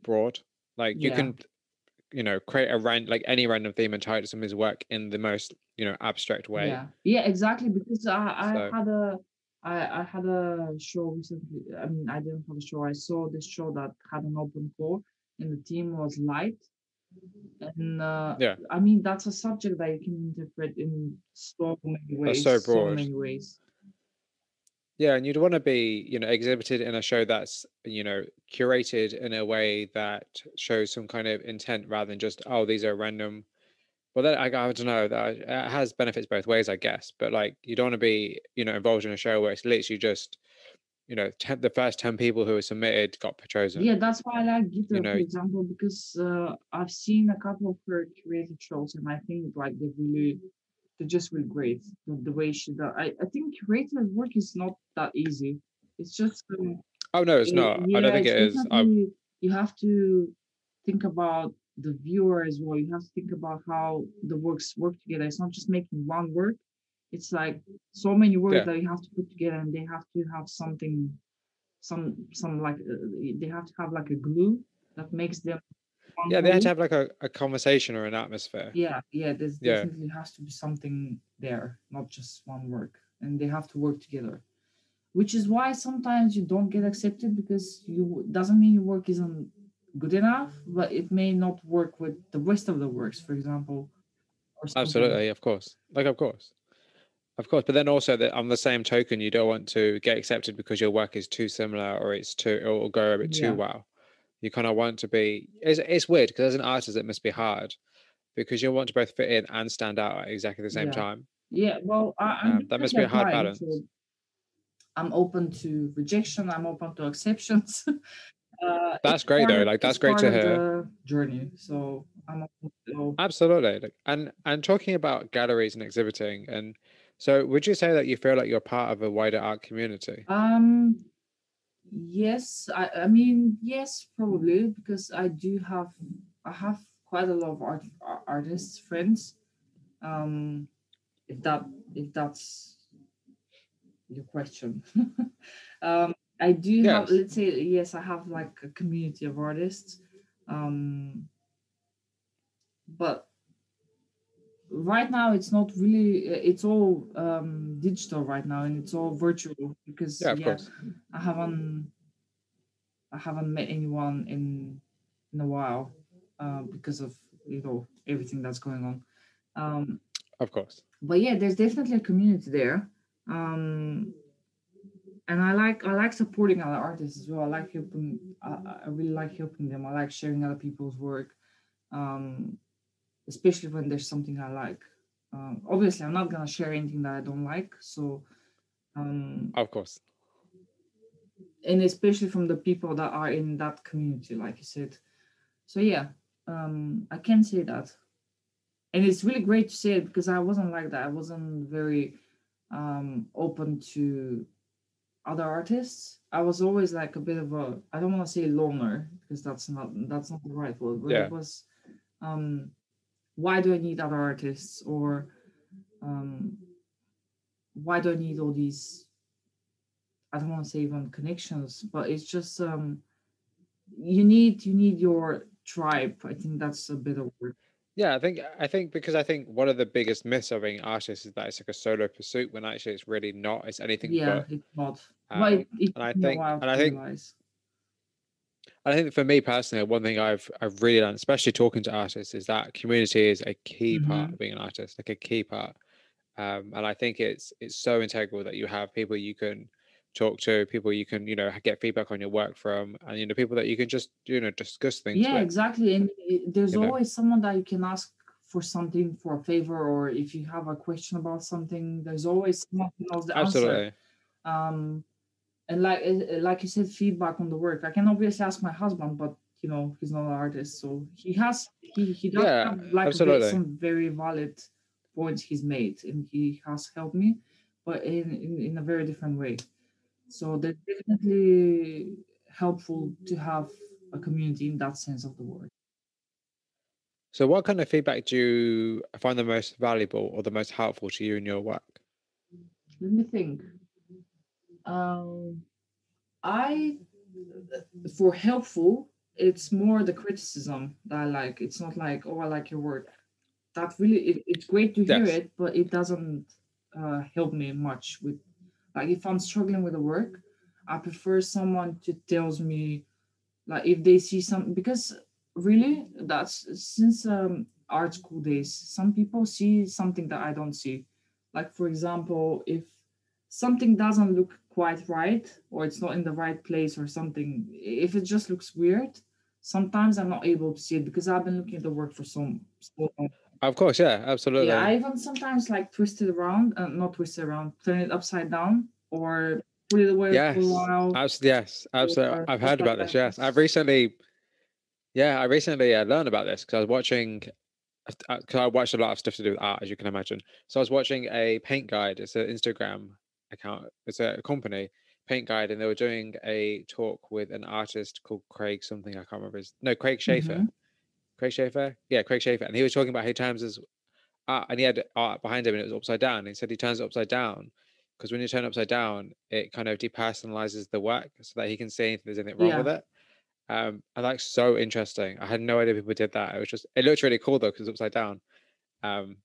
broad. Like you yeah, can, create like any random theme and tie it to somebody's work in the most, abstract way. yeah, exactly. Because I So had a I had a show recently. I mean, I didn't have a show. I saw this show that had an open call, and the theme was light. And yeah, I mean, that's a subject that you can interpret in so many that's ways, so so broad. many ways. Yeah, and you'd want to be, exhibited in a show that's, curated in a way that shows some kind of intent rather than just, oh, these are random. Well, then I don't know. That it has benefits both ways, I guess. But like, you don't want to be, involved in a show where it's literally just, the first 10 people who were submitted got chosen. Yeah, that's why I like You Gita, for know, example, because I've seen a couple of her curated shows, and I think like they're just really great. The way she does, I think curated work is not that easy. It's just, oh no, it's not. I don't yeah, think it's it is. I definitely you have to think about the viewer as well. You have to think about how the works work together. It's not just making one work. It's like so many works Yeah, that you have to put together, and they have to have something some like they have to have like a glue that makes them one yeah. They had to whole. have like a conversation or an atmosphere. Yeah, yeah. There's Yeah, definitely has to be something there, not just one work, and they have to work together. Which is why sometimes you don't get accepted because you doesn't mean your work isn't good enough, but it may not work with the rest of the works, for example, or something. absolutely, of course. Like, of course. But then also that on the same token, you don't want to get accepted because your work is too similar or it will go a bit too Yeah, well. You kind of want to be. It's weird because as an artist, it must be hard because you want to both fit in and stand out at exactly the same yeah, time. yeah. Well, I'm That must definitely be a hard applying, so balance. I'm open to rejection. I'm open to exceptions. That's great though. Like It's that's great part to of hear. the journey. So I'm open to, Absolutely. Like, and talking about galleries and exhibiting, and so would you say that you feel like you're part of a wider art community? um yes, I mean yes, probably because I have quite a lot of artists friends. Um if that if that's your question. um I do have, Yes. let's say, yes, I have like a community of artists. Um but right now it's not really it's all digital right now, and it's all virtual because Yeah, of yeah, course. i haven't I haven't met anyone in a while, because of everything that's going on. um Of course. but yeah, there's definitely a community there. And I like supporting other artists as well. I like helping. I really like helping them. I like sharing other people's work. um especially when there's something I like. Obviously, I'm not gonna share anything that I don't like. So, Of course. and especially from the people that are in that community, like you said. So yeah, I can say that, and it's really great to say it because I wasn't like that. I wasn't very open to other artists. I was always like a bit of a, I don't want to say loner because that's not the right word, but it Yeah. was um why do I need other artists, or um why do I need all these, I don't want to say even connections, but it's just you need your tribe. I think that's a better word. Yeah, I think because I think one of the biggest myths of being an artist is that it's like a solo pursuit when actually it's really not. It's anything Yeah, but. it's not. But it And I took me a think while and to I think realize. I think for me personally, one thing I've really learned, especially talking to artists, is that community is a key part Mm-hmm. of being an artist, like a key part. And I think it's so integral that you have people you can talk to, people you can get feedback on your work from, and people that you can just discuss things Yeah, with. exactly. And there's You know, always someone that you can ask for something, for a favor, or if you have a question about something, there's always someone who knows the answer. absolutely. Um, and like you said, feedback on the work. I can obviously ask my husband, but he's not an artist, so he does Yeah, have like absolutely. some very valid points he's made, and he has helped me, but in a very different way. So they're definitely helpful to have a community in that sense of the word. So, what kind of feedback do you find the most valuable or the most helpful to you in your work? Let me think. Um, I For helpful, it's more the criticism that I like. It's not like, oh, I like your work. That really, it's great to hear Yes, it, but it doesn't help me much with, like, if I'm struggling with the work, I prefer someone to tells me, like, if they see something, because really that's since art school days, some people see something that I don't see. Like, for example, if something doesn't look quite right, or it's not in the right place, or something, if it just looks weird, sometimes I'm not able to see it because I've been looking at the work for so long. of course. Yeah, Yeah, absolutely. I even sometimes like twist it around, not twist it around, turn it upside down, or put it away for a Yes, while, absolutely. Yes, absolutely. or I've stuff heard like about this. that. Yes, Just I recently learned about this because I was watching, because I watched a lot of stuff to do with art, as you can imagine. So I was watching a paint guide. It's an Instagram account. It's a company paint guide, and they were doing a talk with an artist called Craig something. I can't remember his. No, Craig Schaefer. hmm Craig Schaefer. Yeah, Craig Schaefer, and he was talking about how he turns his art, and he had art behind him, and it was upside down. And he said he turns it upside down because when you turn it upside down, it kind of depersonalizes the work, so that he can see if there's anything wrong with yeah, it. And that's so interesting. I had no idea people did that. It looked really cool though because it's upside down.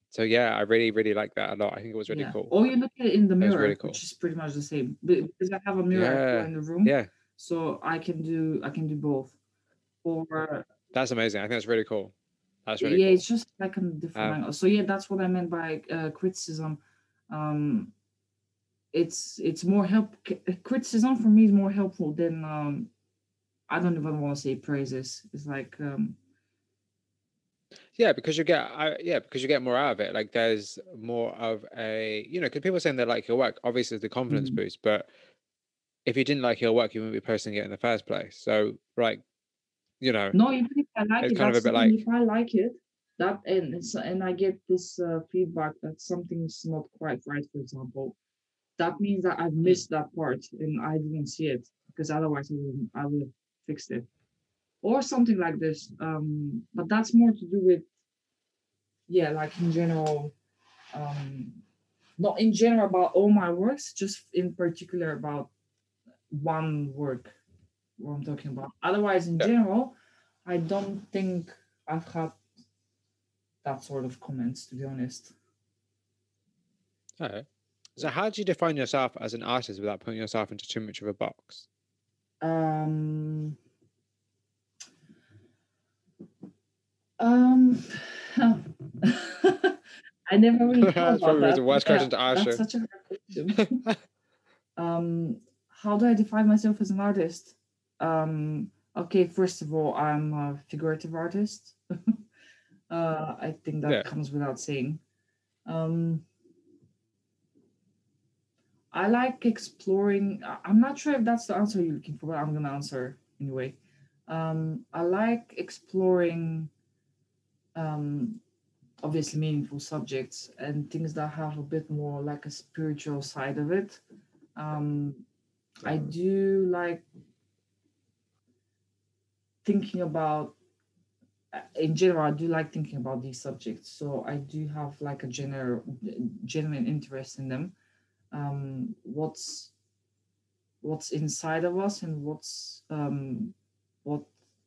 So yeah, I really, really like that a lot. I think it was really yeah. cool. Or you look at it in the It was really mirror, cool. which is pretty much the same. Because I have a mirror as well Yeah, in the room, yeah, so I can do both. Or that's amazing. I think that's really cool. That's really yeah, cool. it's just like a different Um, angle. So yeah, that's what I meant by criticism. Um, it's more criticism for me is more helpful than I don't even want to say praises. It's like yeah, because you get more out of it. Like there's more of a, because people are saying they like your work. Obviously, it's the confidence mm, boost, but if you didn't like your work, you wouldn't be posting it in the first place. So, like, you know, no, even if I like it's it, kind of a that's the bit thing. like, If I like it, and I get this feedback that something's not quite right, for example, that means that I've hmm, missed that part and I didn't see it because otherwise I would have fixed it or something like this. But that's more to do with, yeah, like in general, um, not in general about all my works, just in particular about one work what I'm talking about. Otherwise, in yeah. general, I don't think I've had that sort of comments, to be honest. Okay. So, how do you define yourself as an artist without putting yourself into too much of a box? Um, um, I never really thought That's about probably the that. worst Yeah, question to ask that's you. such a hard question. How do I define myself as an artist? Okay, first of all, I'm a figurative artist. I think that Yeah. comes without saying. Um, I like exploring. I'm not sure if that's the answer you're looking for, but I'm gonna answer anyway. I like exploring, um, obviously meaningful subjects and things that have a bit more like a spiritual side of it. Um, Yeah. I do like thinking about, in general, I do like thinking about these subjects. So I do have like a genuine interest in them. What's inside of us and what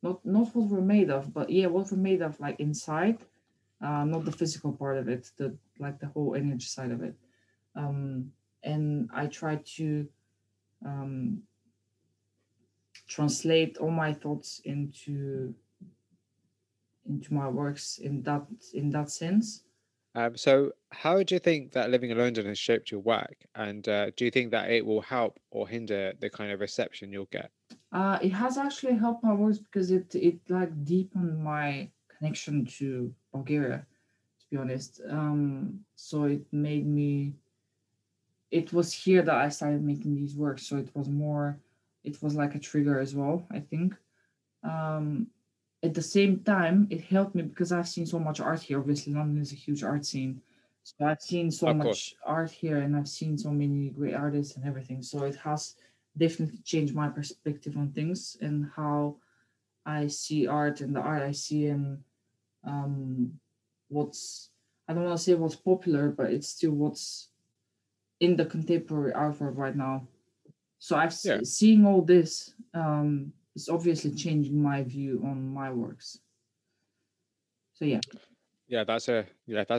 not what we're made of, but yeah, what we're made of, like inside, not the physical part of it, the like the whole energy side of it. Um, and I try to um, translate all my thoughts into my works in that sense. So how do you think that living in London has shaped your work? And do you think that it will help or hinder the kind of reception you'll get? It has actually helped my works because it like deepened my connection to Bulgaria, to be honest. So it was here that I started making these works. So it was like a trigger as well, I think. Um, at the same time, it helped me because I've seen so much art here. Obviously, London is a huge art scene. So I've seen so Of course. much art here and I've seen so many great artists and everything. So it has definitely changed my perspective on things and how I see art and the art I see and um, what's, I don't want to say what's popular, but it's still what's in the contemporary art world right now. So Yeah. seeing all this is obviously changing my view on my works. So yeah, That's a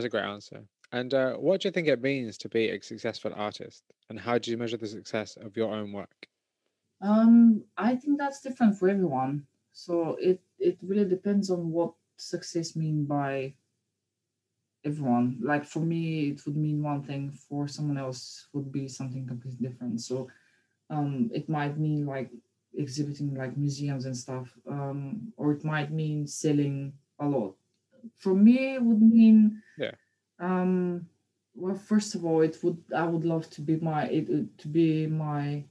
great answer. And what do you think it means to be a successful artist? And how do you measure the success of your own work? I think that's different for everyone. So it really depends on what success mean by everyone. Like for me, it would mean one thing. For someone else, would be something completely different. So it might mean like exhibiting like museums and stuff, or it might mean selling a lot. For me, it would mean Yeah. um, well, first of all, it would I would love to be to be my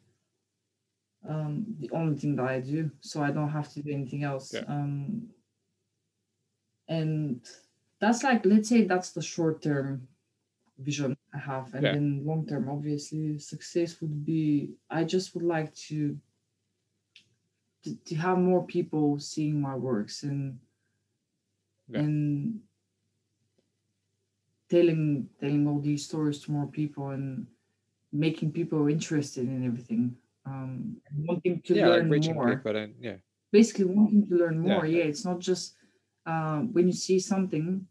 the only thing that I do, so I don't have to do anything else. Yeah. And that's like, let's say that's the short term vision I have, and Yeah. then long term, obviously, success would be I just would like to have more people seeing my works Yeah. and telling all these stories to more people and making people interested in everything, and wanting to Yeah. Like learn reaching more. people and yeah. Basically, wanting to learn Yeah. more. Yeah, it's not just when you see something,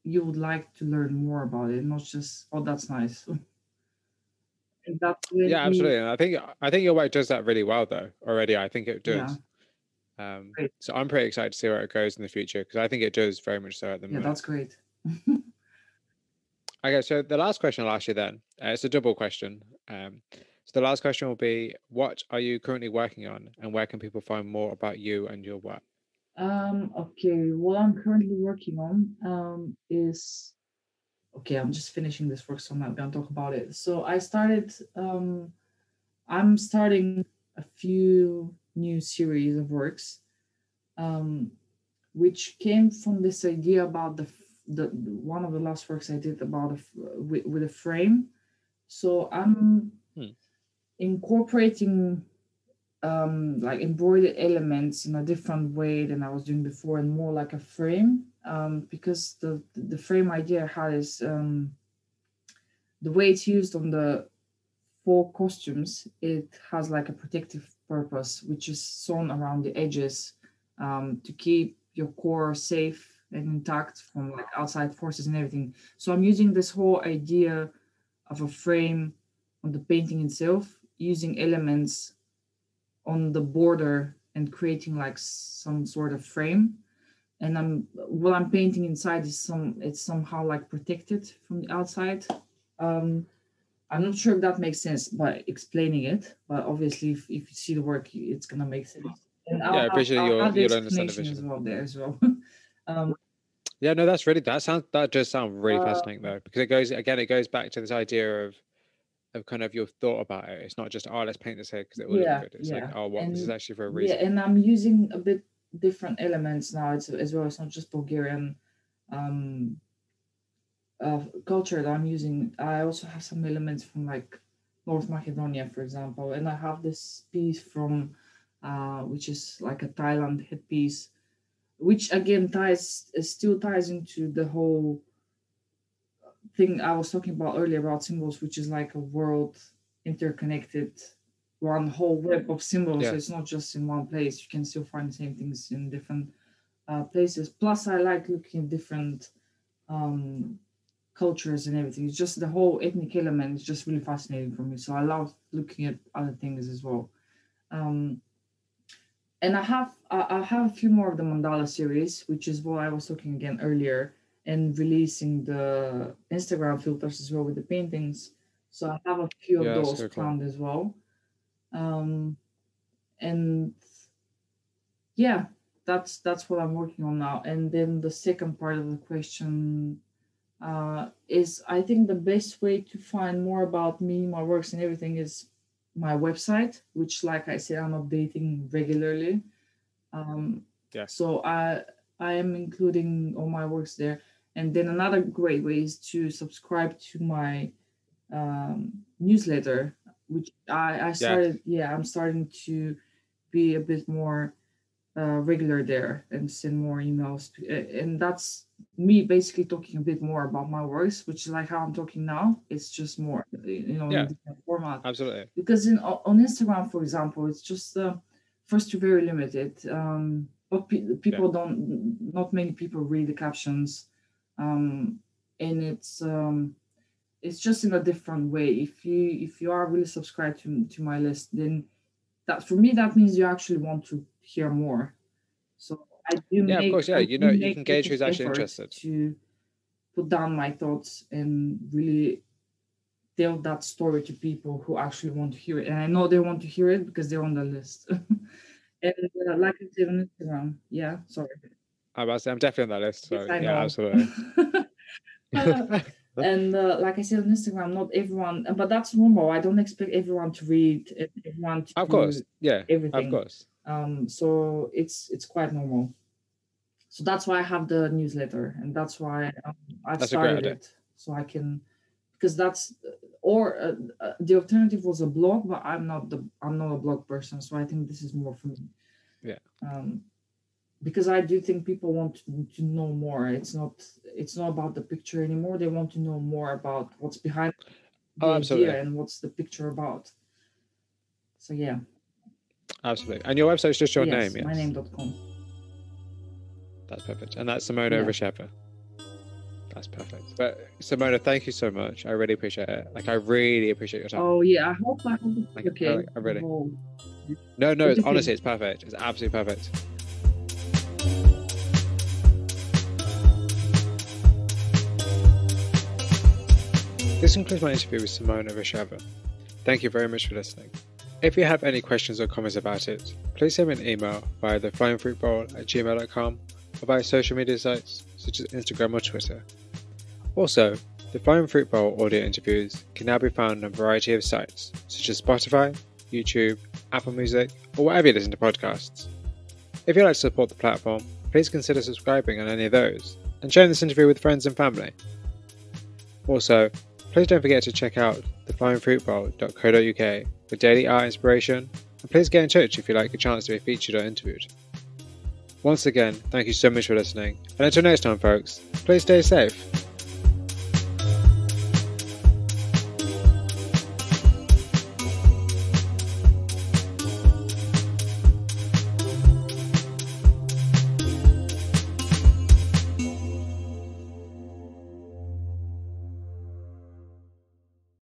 you would like to learn more about it, not just, oh, that's nice. And that's Yeah, really, absolutely. And I think your work does that really well though. Already I think it yeah, does. great. So I'm pretty excited to see where it goes in the future because I think it does very much so at the Yeah, moment. that's great. Okay, so the last question I'll ask you then, it's a double question. So the last question will be, what are you currently working on, and where can people find more about you and your work? Okay, what I'm currently working on is, okay, I'm just finishing this work, so I'm not gonna talk about it. So I'm starting a few new series of works, um, which came from this idea about the one of the last works I did about with a frame. So I'm Hmm. incorporating like embroidered elements in a different way than I was doing before, and more like a frame. Because the frame idea I had is the way it's used on the four costumes. It has like a protective purpose, which is sewn around the edges to keep your core safe and intact from like outside forces and everything. So I'm using this whole idea of a frame on the painting itself, using elements on the border and creating like some sort of frame. And what I'm painting inside is it's somehow like protected from the outside. Um, I'm not sure if that makes sense by explaining it, but obviously, if you see the work, it's gonna make sense. And Yeah, I appreciate I'll you'll have the you'll understand the explanation as vision. well there as well. um, Yeah, no, that does sound really Uh, fascinating though, because it goes back to this idea of kind of your thought about it. It's not just, oh, let's paint this here because it will look yeah, good. It's like, yeah, oh, what, this is and actually for a yeah, reason. and I'm using a bit different elements now as well. It's not just Bulgarian um culture that I'm using. I also have some elements from like North Macedonia, for example, and I have this piece from which is like a Thailand headpiece, which again still ties into the whole thing I was talking about earlier about symbols, which is like a world interconnected, one whole web of symbols. So Yeah, it's not just in one place. You can still find the same things in different places. Plus, I like looking at different um, cultures and everything. It's just the whole ethnic element is just really fascinating for me. So I love looking at other things as well. Um, and I have a few more of the mandala series, which is what I was talking again earlier, and releasing the Instagram filters as well with the paintings. So I have a few of yeah, that's those so cool. planned as well. Um, and yeah, that's what I'm working on now. And then the second part of the question is I think the best way to find more about me, my works, and everything is my website, which, like I said, I'm updating regularly. Um, Yeah, so I am including all my works there. And then another great way is to subscribe to my newsletter, which I yeah, started. Yeah, I'm starting to be a bit more regular there and send more emails. And that's me basically talking a bit more about my works, which is like how I'm talking now. It's just more, in a yeah, different format. absolutely. Because on Instagram, for example, it's just first you're very limited. But Yeah, people don't, not many people read the captions, um, and it's just in a different way. If you are really subscribed to my list, then that for me that means you actually want to hear more. So yeah, of course, yeah. I You do know, you make can a lot gauge of who's actually effort interested. to put down my thoughts and really tell that story to people who actually want to hear it. And I know they want to hear it because they're on the list. And like I said on Instagram, yeah, sorry. I'm definitely on that list. Yes, So I yeah, know. absolutely. Uh, and like I said on Instagram, not everyone, but that's normal. I don't expect everyone to read, everyone to Of course, do yeah, of everything. course. So it's quite normal. So that's why I have the newsletter, and that's why I've That's a great started idea. it so I can, because that's or the alternative was a blog, but I'm not a blog person, so I think this is more for me. Yeah. Um, because I do think people want to know more. It's not about the picture anymore. They want to know more about what's behind Oh, the absolutely, idea and what's the picture about. So yeah, absolutely. And your website's just your name, yes, yes. myname.com. That's perfect. And that's Simona Yeah. Ruscheva. That's perfect. But Simona, thank you so much. I really appreciate it. Like, I really appreciate your time. Oh yeah, I hope it's Like, okay. I really. Oh, No, what no. do you Honestly, think? it's perfect. It's absolutely perfect. This concludes my interview with Simona Ruscheva. Thank you very much for listening. If you have any questions or comments about it, please send me an email via theflyingfruitbowl@gmail.com or via social media sites such as Instagram or Twitter. Also, the Flying Fruit Bowl audio interviews can now be found on a variety of sites such as Spotify, YouTube, Apple Music, or wherever you listen to podcasts. If you'd like to support the platform, please consider subscribing on any of those and sharing this interview with friends and family. Also, please don't forget to check out theflyingfruitbowl.co.uk for daily art inspiration, and please get in touch if you'd like a chance to be featured or interviewed. Once again, thank you so much for listening, and until next time folks, please stay safe.